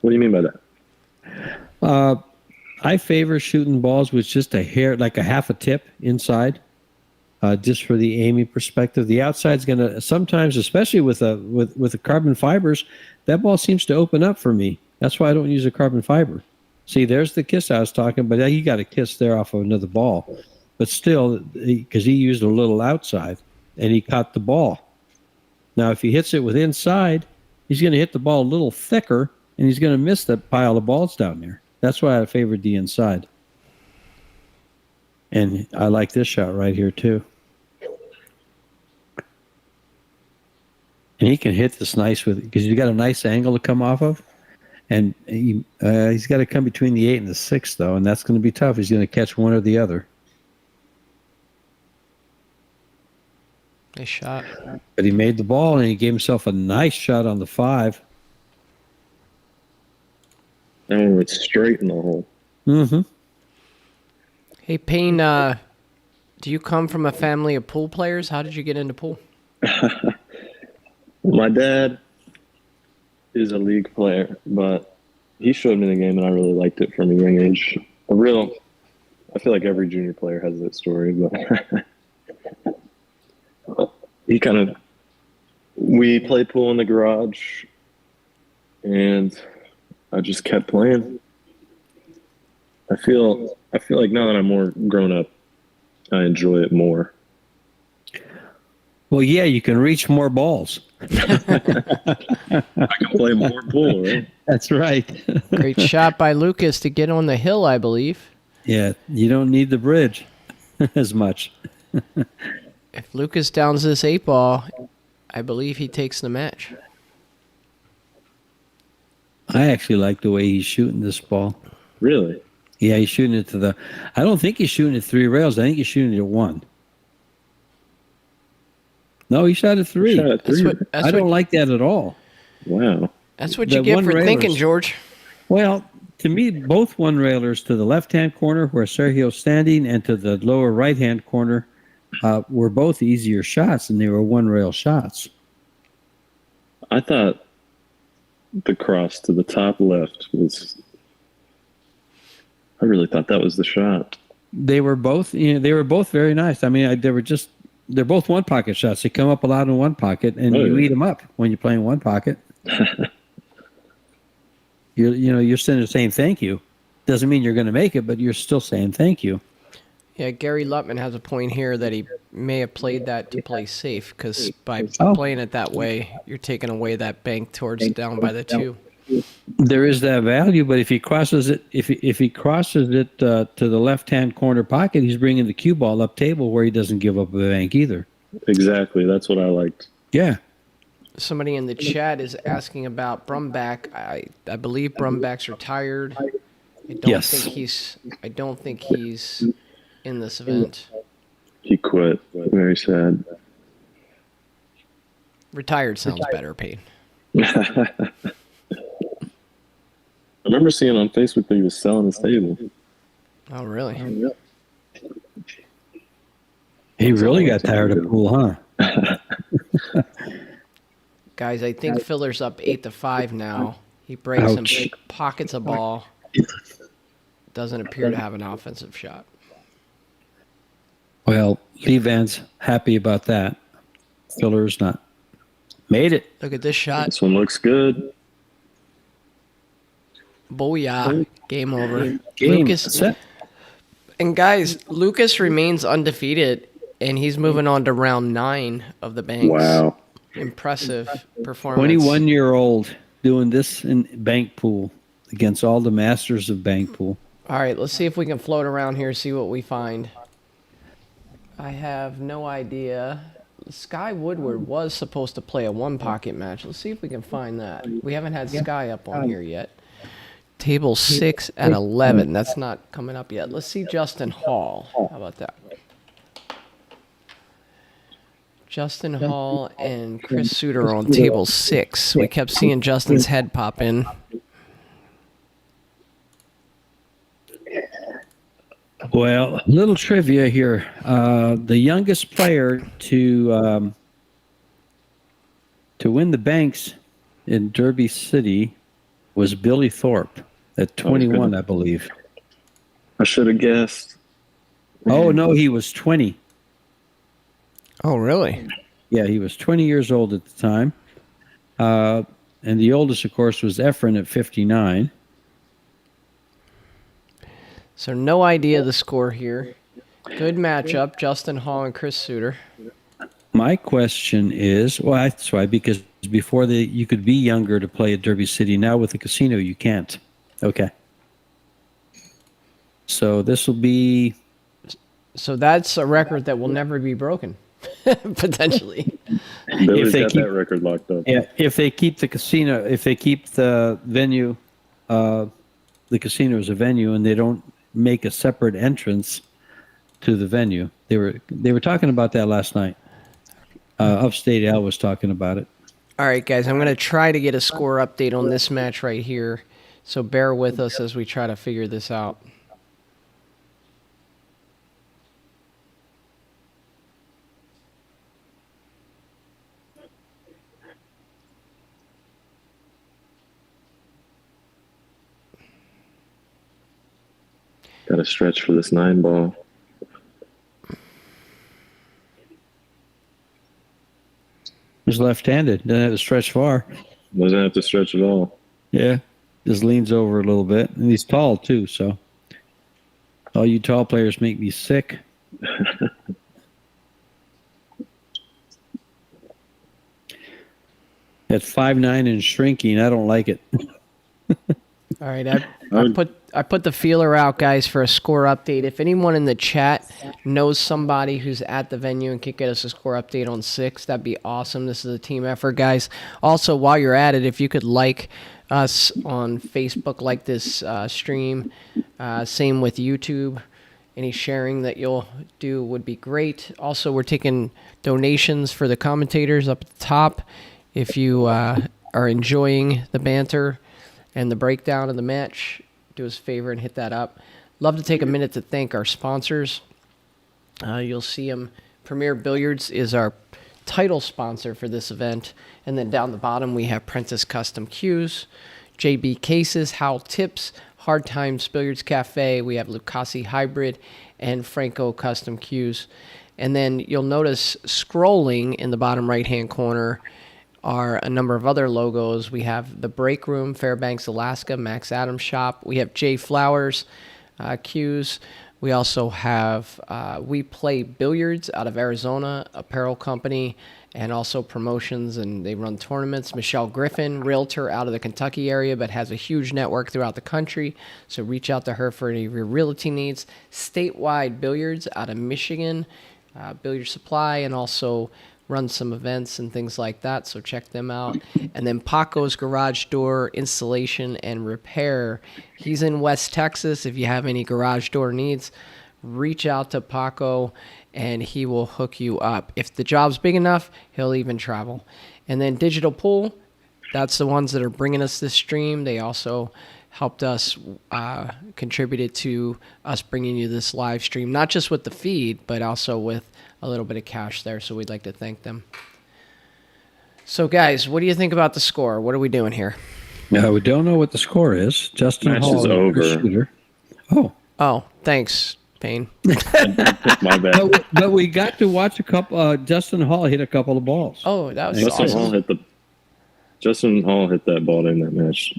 Speaker 3: What do you mean by that?
Speaker 2: I favor shooting balls with just a hair, like a half a tip inside, just for the aiming perspective. The outside's going to sometimes, especially with the carbon fibers, that ball seems to open up for me. That's why I don't use a carbon fiber. See, there's the kiss I was talking, but he got a kiss there off of another ball. But still, because he used a little outside, and he caught the ball. Now, if he hits it with inside, he's going to hit the ball a little thicker, and he's going to miss that pile of balls down there. That's why I favored the inside. And I like this shot right here, too. And he can hit this nice with it, because he's got a nice angle to come off of. And he's got to come between the 8 and the 6, though, and that's going to be tough. He's going to catch one or the other.
Speaker 1: Nice shot.
Speaker 2: But he made the ball, and he gave himself a nice shot on the 5.
Speaker 3: That one went straight in the hole.
Speaker 2: Mm-hmm.
Speaker 1: Hey, Payne, do you come from a family of pool players? How did you get into pool?
Speaker 3: My dad is a league player, but he showed me the game, and I really liked it from a young age. I feel like every junior player has that story, but he We played pool in the garage, and I just kept playing. I feel like now that I'm more grown up, I enjoy it more.
Speaker 2: Well, yeah, you can reach more balls.
Speaker 3: I can play more pool, right?
Speaker 2: That's right.
Speaker 1: Great shot by Lukas to get on the hill, I believe.
Speaker 2: Yeah, you don't need the bridge as much.
Speaker 1: If Lukas downs this 8-ball, I believe he takes the match.
Speaker 2: I actually like the way he's shooting this ball.
Speaker 3: Really?
Speaker 2: Yeah, he's shooting it to the. I don't think he's shooting at 3 rails. I think he's shooting it at 1. No, he shot at 3.
Speaker 3: Shot at 3.
Speaker 2: I don't like that at all.
Speaker 3: Wow.
Speaker 1: That's what
Speaker 2: The
Speaker 1: you get
Speaker 2: one
Speaker 1: for
Speaker 2: railers.
Speaker 1: thinking, George.
Speaker 2: Well, to me, both one railers to the left-hand corner where Sergio's standing and to the lower right-hand corner were both easier shots, and they were one rail shots.
Speaker 3: I thought the cross to the top left was. I really thought that was the shot.
Speaker 2: They were both, they were both very nice. I mean, they're both one pocket shots. They come up a lot in one pocket, and you eat them up when you're playing one pocket. You're saying thank you. Doesn't mean you're going to make it, but you're still saying thank you.
Speaker 1: Yeah, Gary Lutman has a point here that he may have played that to play safe, because by playing it that way, you're taking away that bank towards down by the 2.
Speaker 2: There is that value, but if he crosses it, if he crosses it to the left-hand corner pocket, he's bringing the cue ball up table where he doesn't give up a bank either.
Speaker 3: Exactly. That's what I liked.
Speaker 2: Yeah.
Speaker 1: Somebody in the chat is asking about Brumbach. I believe Brumbach's retired. I don't think he's in this event.
Speaker 3: He quit. Very sad.
Speaker 1: Retired sounds better, Pete.
Speaker 3: I remember seeing on Facebook that he was selling his table.
Speaker 1: Oh, really?
Speaker 2: He really got tired of pool, huh?
Speaker 1: Guys, I think Filler's up 8-5 now. He breaks him, pockets a ball. Doesn't appear to have an offensive shot.
Speaker 2: Well, Lee Van's happy about that. Filler's not. Made it.
Speaker 1: Look at this shot.
Speaker 3: This one looks good.
Speaker 1: Booyah. Game over.
Speaker 2: Game
Speaker 1: Lukas,
Speaker 2: set.
Speaker 1: and guys, Lukas remains undefeated, and he's moving on to round 9 of the banks.
Speaker 3: Wow.
Speaker 1: Impressive performance.
Speaker 2: 21-year-old doing this in bank pool against all the masters of bank pool.
Speaker 1: All right, let's see if we can float around here, see what we find. I have no idea. Sky Woodward was supposed to play a one-pocket match. Let's see if we can find that. We haven't had Sky up on here yet. Table 6 at 11. That's not coming up yet. Let's see Justin Hall. How about that? Justin Hall and Chris Suter on table 6. We kept seeing Justin's head pop in.
Speaker 2: Well, little trivia here. The youngest player to win the banks in Derby City was Billy Thorpe at 21, I believe.
Speaker 3: I should have guessed.
Speaker 2: Oh, no, he was 20.
Speaker 1: Oh, really?
Speaker 2: Yeah, he was 20 years old at the time. And the oldest, of course, was Efren at 59.
Speaker 1: So no idea the score here. Good matchup, Justin Hall and Chris Suter.
Speaker 2: My question is, well, that's why, because before you could be younger to play at Derby City. Now with the casino, you can't. Okay. So this will be...
Speaker 1: So that's a record that will never be broken, potentially.
Speaker 3: Billy's got that record locked up.
Speaker 2: Yeah, if they keep the casino, if they keep the venue, the casino as a venue, and they don't make a separate entrance to the venue. They were talking about that last night. Upstate Al was talking about it.
Speaker 1: All right, guys, I'm going to try to get a score update on this match right here. So bear with us as we try to figure this out.
Speaker 3: Got to stretch for this 9-ball.
Speaker 2: There's He's left-handed. Doesn't have to stretch far.
Speaker 3: Doesn't have to stretch at all.
Speaker 2: Yeah. Just leans over a little bit. And he's tall, too, so. All you tall players make me sick. At 5'9" and shrinking, I don't like it.
Speaker 1: All right, I put the feeler out, guys, for a score update. If anyone in the chat knows somebody who's at the venue and can get us a score update on 6, that'd be awesome. This is a team effort, guys. Also, while you're at it, if you could like us on Facebook, like this stream, same with YouTube. Any sharing that you'll do would be great. Also, we're taking donations for the commentators up at the top. If you are enjoying the banter and the breakdown of the match, do us a favor and hit that up. Love to take a minute to thank our sponsors. You'll see them. Premier Billiards is our title sponsor for this event. And then down the bottom, we have Prentice Custom Cues, JB Cases, Howell Tips, Hard Times Billiards Cafe. We have Lucasi Hybrid and Franco Custom Cues. And then you'll notice scrolling in the bottom right-hand corner are a number of other logos. We have the Break Room, Fairbanks, Alaska, Max Adams Shop. We have J Flowers, Cues. We also have We Play Billiards out of Arizona, apparel company, and also promotions, and they run tournaments. Michelle Griffin, realtor out of the Kentucky area, but has a huge network throughout the country, so reach out to her for any of your realty needs. Statewide Billiards out of Michigan, Billiard Supply, and also run some events and things like that, so check them out. And then Paco's Garage Door Installation and Repair. He's in West Texas. If you have any garage door needs, reach out to Paco, and he will hook you up. If the job's big enough, he'll even travel. And then Digital Pool, that's the ones that are bringing us this stream. They also helped us, contributed to us bringing you this live stream, not just with the feed, but also with a little bit of cash there, so we'd like to thank them. So, guys, what do you think about the score? What are we doing here?
Speaker 2: No, we don't know what the score is. Justin
Speaker 3: Match
Speaker 2: Hall
Speaker 3: is over.
Speaker 2: Shooter. Oh,
Speaker 1: Thanks, Payne.
Speaker 3: My bad.
Speaker 2: but we got to watch a couple. Justin Hall hit a couple of balls.
Speaker 1: Oh, that was
Speaker 3: Justin
Speaker 1: awesome.
Speaker 3: Justin Hall hit that ball in that match.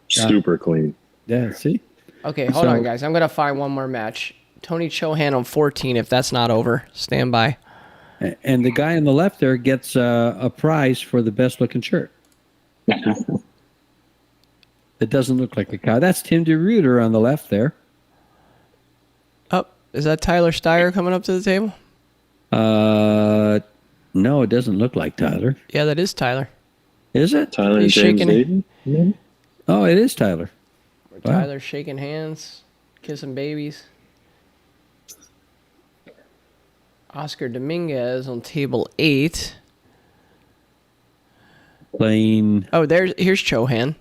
Speaker 3: Super clean.
Speaker 2: Yeah, see?
Speaker 1: Okay, hold on, guys. I'm going to find one more match. Tony Chohan on 14, if that's not over. Stand by.
Speaker 2: And the guy on the left there gets a prize for the best looking shirt. It doesn't look like a cow. That's Tim DeRuiter on the left there.
Speaker 1: Oh, is that Tyler Steyer coming up to the table?
Speaker 2: No, it doesn't look like Tyler.
Speaker 1: Yeah, that is Tyler.
Speaker 2: Is it?
Speaker 3: Tyler and
Speaker 1: He's
Speaker 3: James
Speaker 1: shaking
Speaker 3: Aiden?
Speaker 2: Oh, it is Tyler. Wow.
Speaker 1: Tyler's shaking hands, kissing babies. Oscar Dominguez on table 8.
Speaker 2: Playing.
Speaker 1: Oh, here's Chohan.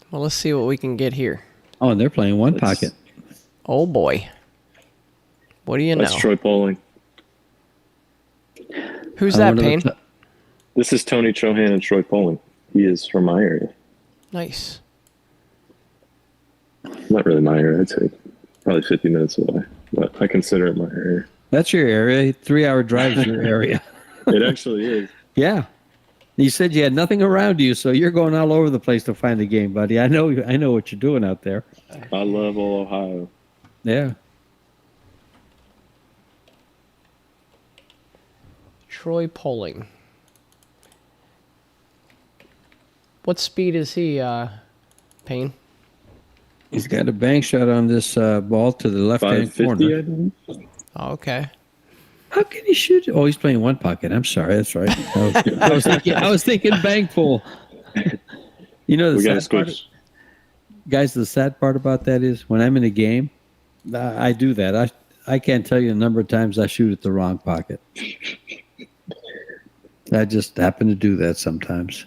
Speaker 1: Well, let's see what we can get here.
Speaker 2: Oh, and they're playing one pocket.
Speaker 1: Oh, boy. What do you know?
Speaker 3: That's Troy Poling.
Speaker 1: Who's that, Payne?
Speaker 3: This is Tony Chohan and Troy Poling. He is from my area.
Speaker 1: Nice.
Speaker 3: Not really my area, I'd say. Probably 50 minutes away. But I consider it my area.
Speaker 2: That's your area. 3-hour drive is your area.
Speaker 3: It actually is.
Speaker 2: Yeah. You said you had nothing around you, so you're going all over the place to find a game, buddy. I know what you're doing out there.
Speaker 3: I love old Ohio.
Speaker 2: Yeah.
Speaker 1: Troy Poling. What speed is he, Payne?
Speaker 2: He's got a bank shot on this ball to the left-hand
Speaker 3: 550,
Speaker 2: corner.
Speaker 3: I believe.
Speaker 1: Oh, okay.
Speaker 2: How can he shoot? Oh, he's playing one pocket. I'm sorry. That's right. I was thinking bank pool. You know,
Speaker 3: We got to
Speaker 2: sad part,
Speaker 3: switch.
Speaker 2: guys, the sad part about that is when I'm in a game, I do that. I can't tell you the number of times I shoot at the wrong pocket. I just happen to do that sometimes.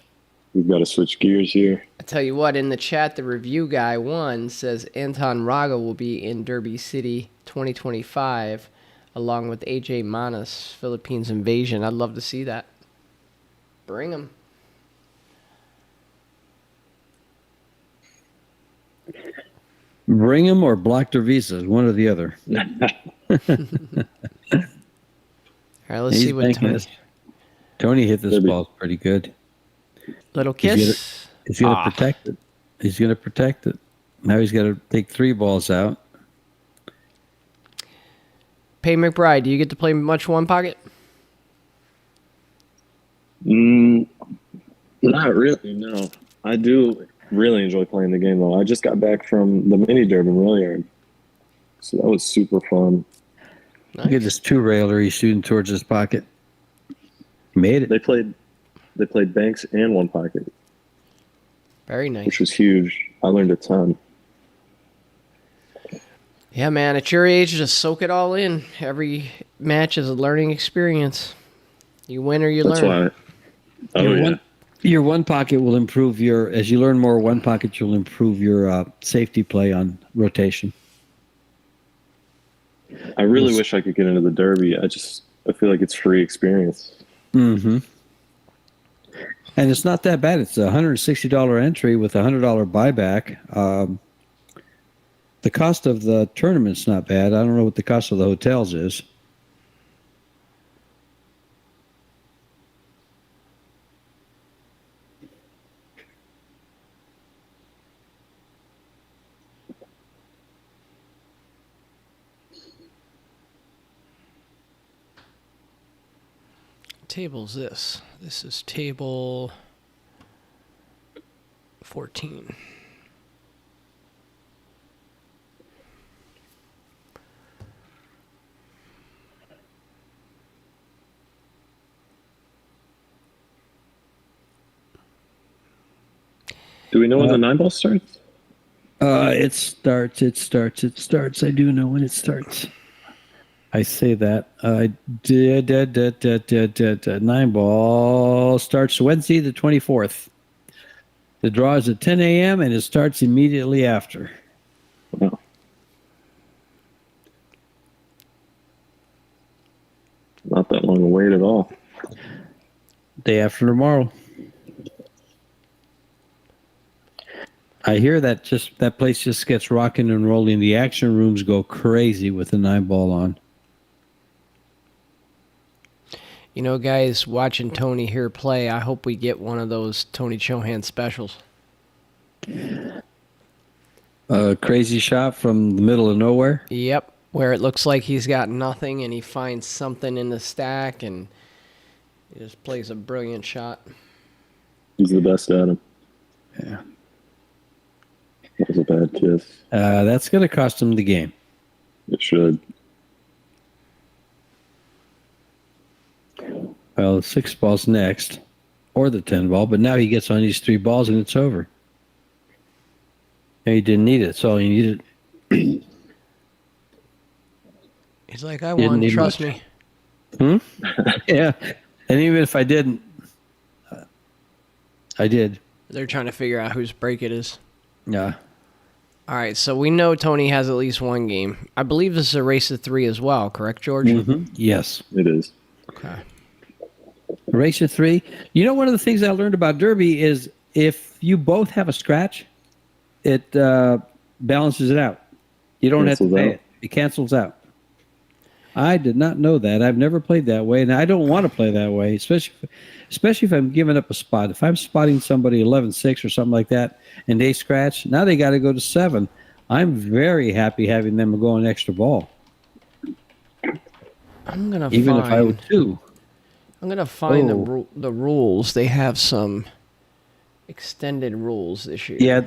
Speaker 3: We've got to switch gears here.
Speaker 1: I tell you what, in the chat, the review guy one says Anton Raga will be in Derby City 2025, along with AJ Manas, Philippines Invasion. I'd love to see that. Bring him.
Speaker 2: Bring them or block their visas, one or the other.
Speaker 1: All right, let's see what Tony.
Speaker 2: Tony hit this
Speaker 3: Derby.
Speaker 2: ball pretty good.
Speaker 1: Little
Speaker 2: He's
Speaker 1: kiss.
Speaker 2: He's going to protect it. He's going to protect it. Now he's got to take 3 balls out.
Speaker 1: Pay McBride, do you get to play much one pocket?
Speaker 3: Not really, no. I do really enjoy playing the game, though. I just got back from the mini derby in Rail Yard, so that was super fun.
Speaker 1: Nice.
Speaker 2: Look at this 2-railer he's shooting towards his pocket. Made it.
Speaker 3: They played banks and one pocket,
Speaker 1: Very nice.
Speaker 3: which was huge. I learned a ton.
Speaker 1: Yeah, man, at your age, just soak it all in. Every match is a learning experience. You win or you
Speaker 3: That's
Speaker 1: learn.
Speaker 3: why.
Speaker 2: Your one pocket will improve as you learn more one pocket, you'll improve your safety play on rotation.
Speaker 3: I really wish I could get into the derby. I feel like it's free experience.
Speaker 2: Mm-hmm. And it's not that bad. It's a $160 entry with a $100 buyback. The cost of the tournament's not bad. I don't know what the cost of the hotels is.
Speaker 1: Table's this. This is table 14.
Speaker 3: Do we know when the 9-ball starts?
Speaker 2: It starts. I do know when it starts. I say that. 9-ball starts Wednesday the 24th. The draw is at 10 a.m. and it starts immediately after.
Speaker 3: Wow. Not that long a wait at all.
Speaker 2: Day after tomorrow. I hear that place just gets rocking and rolling. The action rooms go crazy with the 9-ball on.
Speaker 1: You know, guys, watching Tony here play, I hope we get one of those Tony Chohan specials.
Speaker 2: Crazy shot from the middle of nowhere.
Speaker 1: Yep, where it looks like he's got nothing and he finds something in the stack and he just plays a brilliant shot.
Speaker 3: He's the best at him.
Speaker 2: Yeah.
Speaker 3: That was a bad kiss.
Speaker 2: That's going to cost him the game.
Speaker 3: It should.
Speaker 2: Well, the 6-ball's next, or the 10-ball, but now he gets on these 3 balls and it's over. And he didn't need it. That's all he needed.
Speaker 1: He's like, I won, trust me.
Speaker 2: Yeah. And even if I didn't, I did.
Speaker 1: They're trying to figure out whose break it is.
Speaker 2: Yeah.
Speaker 1: All right, so we know Tony has at least one game. I believe this is a race of 3 as well, correct, George?
Speaker 2: Mm-hmm. Yes.
Speaker 3: It is.
Speaker 1: Okay.
Speaker 2: Race of 3. You know, one of the things I learned about Derby is if you both have a scratch, it balances it out. You don't have to pay it. It cancels out. I did not know that. I've never played that way, and I don't want to play that way, especially if I'm giving up a spot. If I'm spotting somebody 11-6 or something like that, and they scratch, now they got to go to 7. I'm very happy having them go an extra ball.
Speaker 1: I'm gonna
Speaker 2: even if I would 2.
Speaker 1: I'm gonna find the rules. They have some extended rules this year.
Speaker 2: Yeah,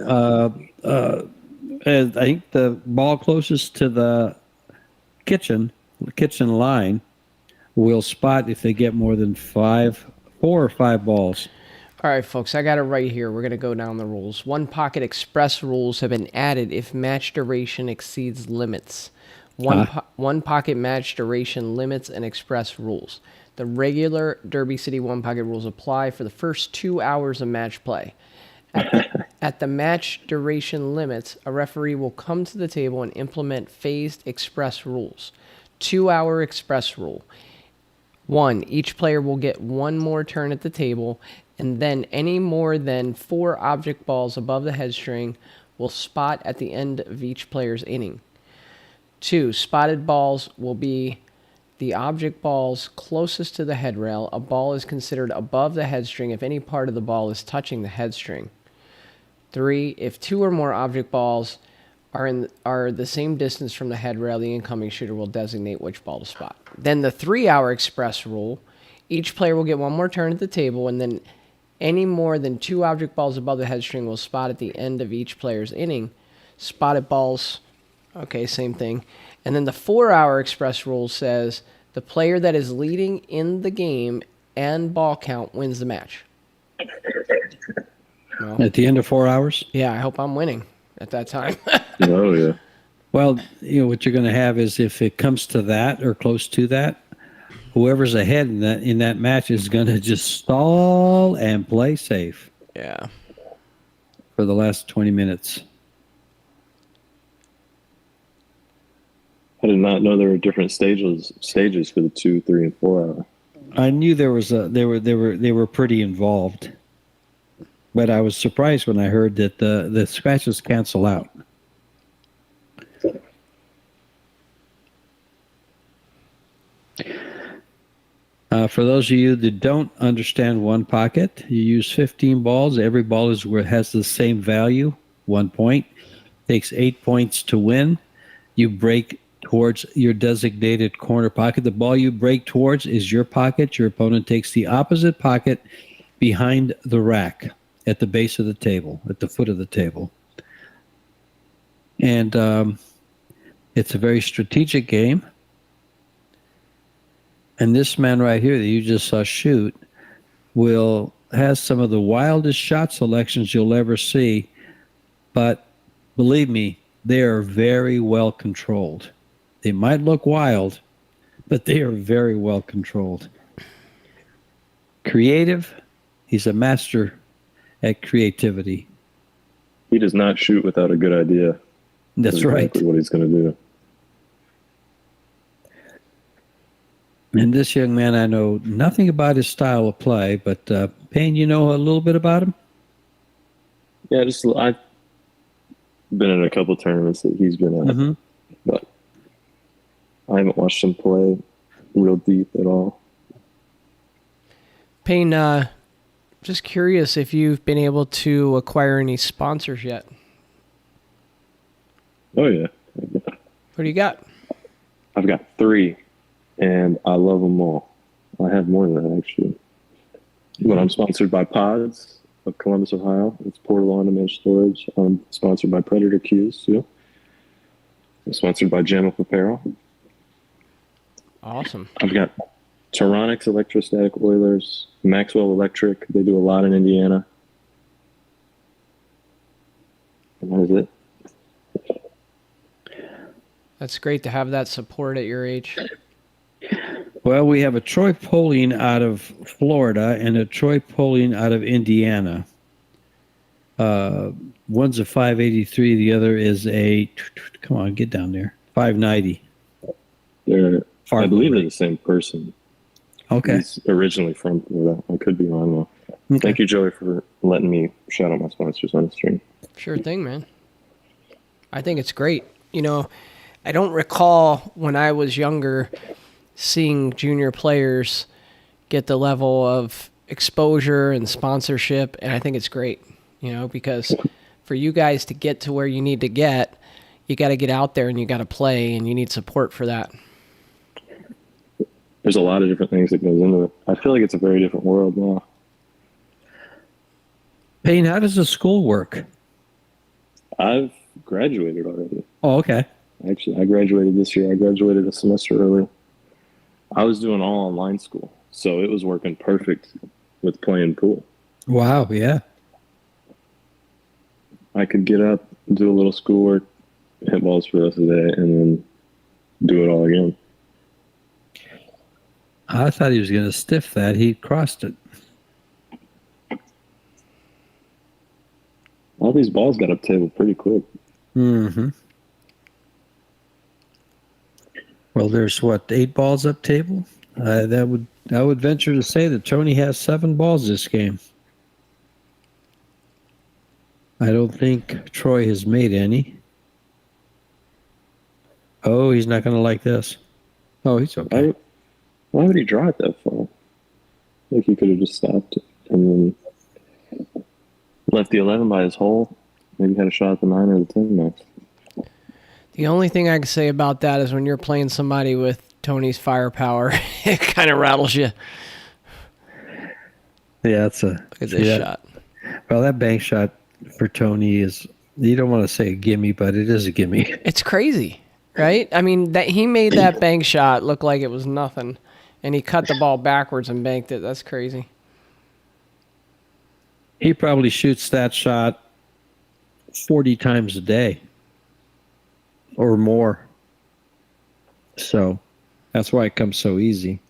Speaker 2: I think the ball closest to the kitchen line will spot if they get more than 4 or 5 balls.
Speaker 1: All right, folks, I got it right here. We're going to go down the rules. One pocket express rules have been added if match duration exceeds limits. One pocket match duration limits and express rules. The regular Derby City one pocket rules apply for the first 2 hours of match play. At the match duration limits, a referee will come to the table and implement phased express rules. 2-hour express rule. 1. Each player will get 1 more turn at the table, and then any more than 4 object balls above the head string will spot at the end of each player's inning. 2. Spotted balls will be the object balls closest to the head rail. A ball is considered above the head string if any part of the ball is touching the head string. 3, if 2 or more object balls are the same distance from the head rail, the incoming shooter will designate which ball to spot. Then the 3-hour express rule, each player will get one more turn at the table, and then any more than 2 object balls above the head string will spot at the end of each player's inning. Spotted balls, okay, same thing. And then the 4-hour express rule says the player that is leading in the game and ball count wins the match. Well,
Speaker 2: At the end of 4 hours?
Speaker 1: yeah, I hope I'm winning at that time.
Speaker 3: Oh yeah.
Speaker 2: Well, what you're going to have is if it comes to that or close to that, whoever's ahead in that match is going to just stall and play safe
Speaker 1: Yeah.
Speaker 2: for the last 20 minutes.
Speaker 3: I did not know there were different stages for the 2, 3, and 4 hour.
Speaker 2: I knew they were pretty involved, but I was surprised when I heard that the scratches cancel out. For those of you that don't understand one pocket, you use 15 balls. Every ball has the same value, 1 point. Takes 8 points to win. You break towards your designated corner pocket. The ball you break towards is your pocket. Your opponent takes the opposite pocket behind the rack at the base of the table, at the foot of the table. And it's a very strategic game. And this man right here that you just saw shoot has some of the wildest shot selections you'll ever see. But believe me, they are very well controlled. They might look wild, but they are very well controlled. Creative, he's a master at creativity.
Speaker 3: He does not shoot without a good idea.
Speaker 2: That's right.
Speaker 3: Exactly what he's going to do.
Speaker 2: And this young man, I know nothing about his style of play, but Payne, you know a little bit about him?
Speaker 3: Yeah, I've been in a couple tournaments that he's been at, but I haven't watched him play real deep at all.
Speaker 1: Payne, just curious if you've been able to acquire any sponsors yet.
Speaker 3: Oh yeah.
Speaker 1: What do you got?
Speaker 3: I've got 3, and I love them all. I have more than that, actually. But I'm sponsored by Pods of Columbus, Ohio. It's portable on-demand storage. I'm sponsored by Predator Qs, too. I'm sponsored by Gem of Apparel.
Speaker 1: Awesome.
Speaker 3: I've got Pteronix Electrostatic Oilers, Maxwell Electric. They do a lot in Indiana. And that is it.
Speaker 1: That's great to have that support at your age.
Speaker 2: Well, we have a Troy Poling out of Florida and a Troy Poling out of Indiana. One's a 583, the other is a, come on, get down there, 590.
Speaker 3: I believe they're the same person.
Speaker 2: Okay.
Speaker 3: He's originally from Florida. I could be wrong, though.
Speaker 2: Okay.
Speaker 3: Thank you, Joey, for letting me shout out my sponsors on the stream.
Speaker 1: Sure thing, man. I think it's great. You know, I don't recall when I was younger seeing junior players get the level of exposure and sponsorship, and I think it's great, you know, because for you guys to get to where you need to get, you got to get out there and you got to play, and you need support for that.
Speaker 3: There's a lot of different things that goes into it. I feel like it's a very different world now.
Speaker 2: Payne, how does the school work?
Speaker 3: I've graduated already.
Speaker 2: Oh, okay.
Speaker 3: Actually, I graduated this year. I graduated a semester early. I was doing all online school, so it was working perfect with playing pool.
Speaker 2: Wow, yeah.
Speaker 3: I could get up, do a little schoolwork, hit balls for the rest of the day, and then do it all again.
Speaker 2: I thought he was going to stiff that. He crossed it.
Speaker 3: All these balls got up table pretty quick.
Speaker 2: Mm-hmm. Well, there's what, 8 balls up table? I would venture to say that Tony has 7 balls this game. I don't think Troy has made any. Oh, he's not going to like this. Oh, he's okay.
Speaker 3: Why would he draw it that far? Like he could have just stopped it and then left the 11 by his hole. Maybe had a shot at the 9 or the 10 next.
Speaker 1: The only thing I can say about that is when you're playing somebody with Tony's firepower, it kind of rattles you.
Speaker 2: Yeah, that's a
Speaker 1: Look at this shot.
Speaker 2: Well, that bank shot for Tony is, you don't want to say a gimme, but it is a gimme.
Speaker 1: It's crazy, right? I mean, that he made that bank shot look like it was nothing, and he cut the ball backwards and banked it. That's crazy.
Speaker 2: He probably shoots that shot 40 times a day or more. So that's why it comes so easy.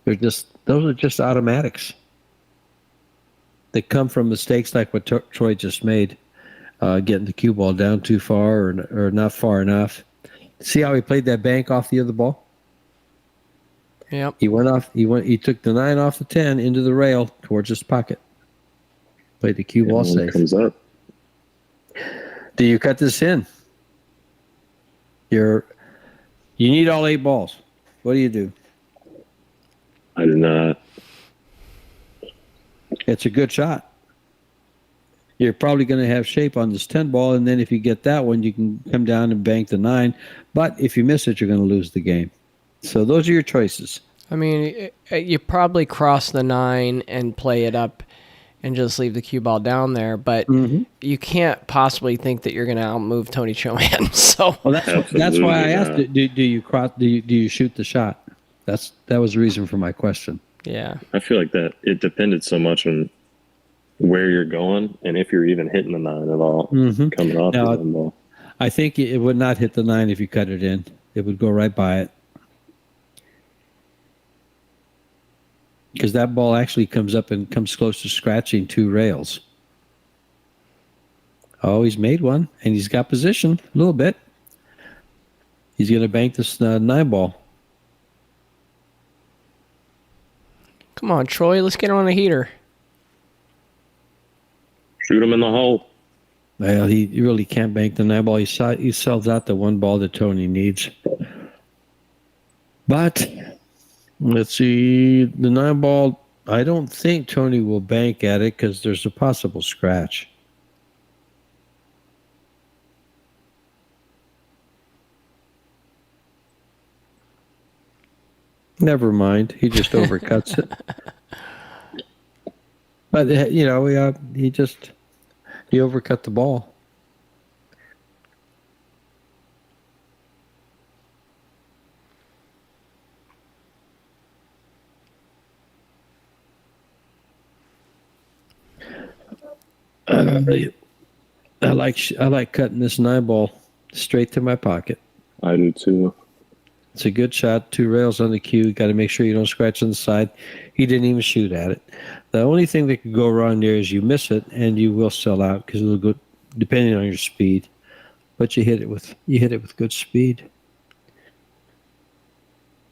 Speaker 2: Those are just automatics. They come from mistakes like what Troy just made, getting the cue ball down too far or not far enough. See how he played that bank off the other ball?
Speaker 1: Yep.
Speaker 2: He took the 9 off the 10 into the rail towards his pocket. Played the cue ball safe.
Speaker 3: Comes up.
Speaker 2: Do you cut this in? You need all 8 balls. What do you do?
Speaker 3: I do not.
Speaker 2: It's a good shot. You're probably going to have shape on this 10 ball, and then if you get that one, you can come down and bank the 9. But if you miss it, you're going to lose the game. So those are your choices.
Speaker 1: I mean, you probably cross the 9 and play it up and just leave the cue ball down there, but you can't possibly think that you're going to outmove Tony Chohan. So
Speaker 2: well, that's why I asked, do you shoot the shot? That was the reason for my question.
Speaker 1: Yeah.
Speaker 3: I feel like that it depended so much on where you're going and if you're even hitting the 9 at all coming off the ball.
Speaker 2: I think it would not hit the 9 if you cut it in. It would go right by it. Because that ball actually comes up and comes close to scratching 2 rails. Oh, he's made one, and he's got position a little bit. He's going to bank this 9 ball.
Speaker 1: Come on, Troy. Let's get on a heater.
Speaker 3: Shoot him in the hole.
Speaker 2: Well, he really can't bank the 9 ball. He sells out the 1 ball that Tony needs. But let's see, the 9 ball, I don't think Tony will bank at it because there's a possible scratch. Never mind. He just overcuts it. But, he overcut the ball. I like cutting this 9 ball straight to my pocket.
Speaker 3: I do too.
Speaker 2: It's a good shot. 2 rails on the cue. Got to make sure you don't scratch on the side. He didn't even shoot at it. The only thing that could go wrong there is you miss it and you will sell out because it'll go depending on your speed. But you hit it with good speed.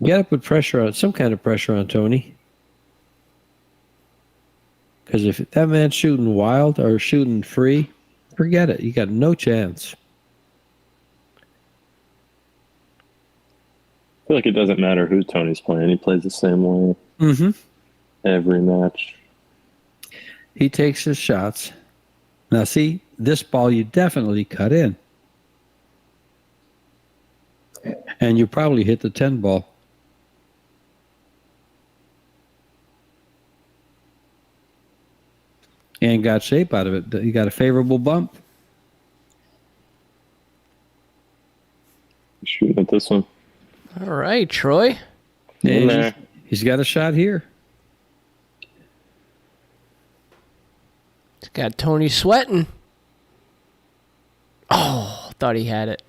Speaker 2: You got to put pressure on some kind of pressure on Tony. Because if that man's shooting wild or shooting free, forget it. You got no chance.
Speaker 3: I feel like it doesn't matter who Tony's playing. He plays the same way every match.
Speaker 2: He takes his shots. Now, see, this ball you definitely cut in. And you probably hit the 10 ball. And got shape out of it. You got a favorable bump.
Speaker 3: Shooting at this one.
Speaker 1: All right, Troy.
Speaker 3: In there.
Speaker 2: He's got a shot here.
Speaker 1: He's got Tony sweating. Oh, thought he had it.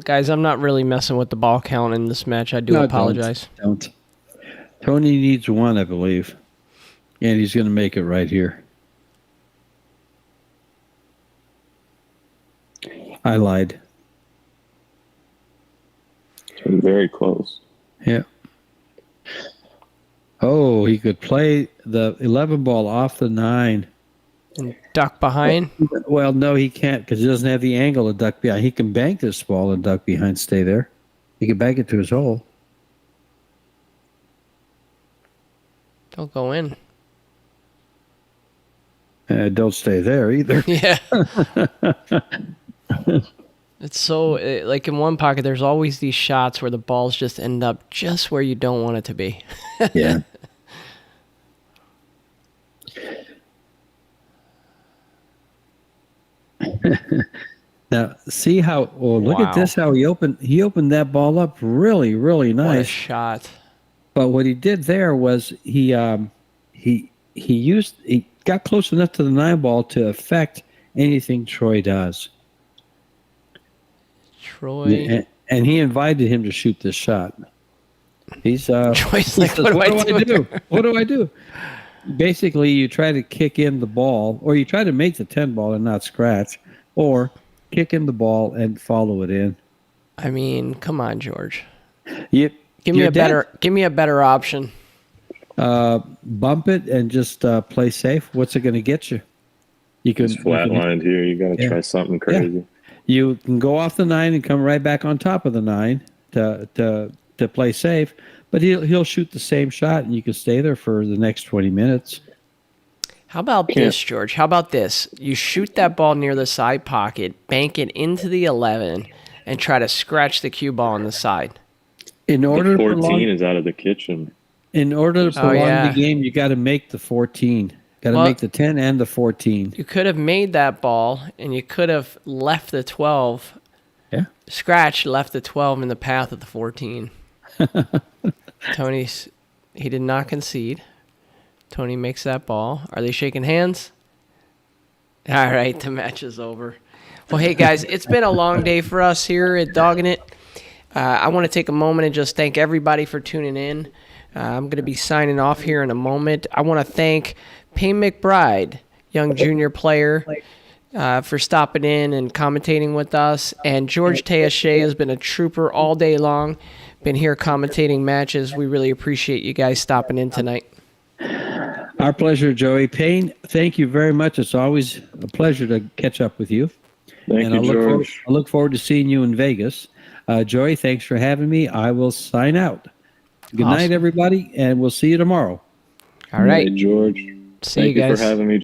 Speaker 1: Guys, I'm not really messing with the ball count in this match. I do apologize.
Speaker 2: Don't. Tony needs 1, I believe. And he's going to make it right here. I lied.
Speaker 3: Very close.
Speaker 2: Yeah. Oh, he could play the 11 ball off the 9.
Speaker 1: And duck behind?
Speaker 2: Well, no, he can't because he doesn't have the angle to duck behind. He can bank this ball and duck behind, stay there. He can bank it to his hole.
Speaker 1: Don't go in.
Speaker 2: Don't stay there either.
Speaker 1: Yeah. It's so, like in one pocket, there's always these shots where the balls just end up just where you don't want it to be.
Speaker 2: Yeah. Now, see how? Oh, look at
Speaker 1: Wow.
Speaker 2: this! How he opened that ball up really, really
Speaker 1: What a
Speaker 2: nice.
Speaker 1: shot.
Speaker 2: But what he did there was he got close enough to the 9 ball to affect anything Troy does.
Speaker 1: Troy.
Speaker 2: And he invited him to shoot this shot. He's
Speaker 1: Troy's
Speaker 2: he
Speaker 1: like,
Speaker 2: says,
Speaker 1: what do I do?
Speaker 2: do? What do I do? Basically, you try to kick in the ball, or you try to make the 10 ball and not scratch, or kick in the ball and follow it in.
Speaker 1: I mean, come on, George.
Speaker 2: Give
Speaker 1: Give me a better option.
Speaker 2: Bump it and just play safe. What's it going to get you? You can
Speaker 3: It's flatlined here. You got to try something crazy.
Speaker 2: You can go off the 9 and come right back on top of the 9 to play safe, but he'll shoot the same shot and you can stay there for the next 20 minutes.
Speaker 1: How about this, George? How about this? You shoot that ball near the side pocket, bank it into the 11, and try to scratch the cue ball on the side.
Speaker 2: In order
Speaker 3: The
Speaker 2: to
Speaker 3: 14
Speaker 2: prolong,
Speaker 3: is out of the kitchen.
Speaker 2: in order to prolong the game, you got to make the 14. Got to make the 10 and the 14.
Speaker 1: You could have made that ball, and you could have left the 12.
Speaker 2: Yeah.
Speaker 1: Scratch left the 12 in the path of the 14. He did not concede. Tony makes that ball. Are they shaking hands? All right, the match is over. Well, hey, guys, it's been a long day for us here at Dogging It. I want to take a moment and just thank everybody for tuning in. I'm going to be signing off here in a moment. I want to thank Payne McBride, young junior player, for stopping in and commentating with us. And George Teache has been a trooper all day long, been here commentating matches. We really appreciate you guys stopping in tonight.
Speaker 2: Our pleasure, Joey. Payne, thank you very much. It's always a pleasure to catch up with you.
Speaker 3: Thank you, George.
Speaker 2: I look forward to seeing you in Vegas. Joey, thanks for having me. I will sign out. Good night, everybody, and we'll see you tomorrow.
Speaker 1: All right.
Speaker 3: Hey, George.
Speaker 1: See you guys.
Speaker 3: Thank you for having me.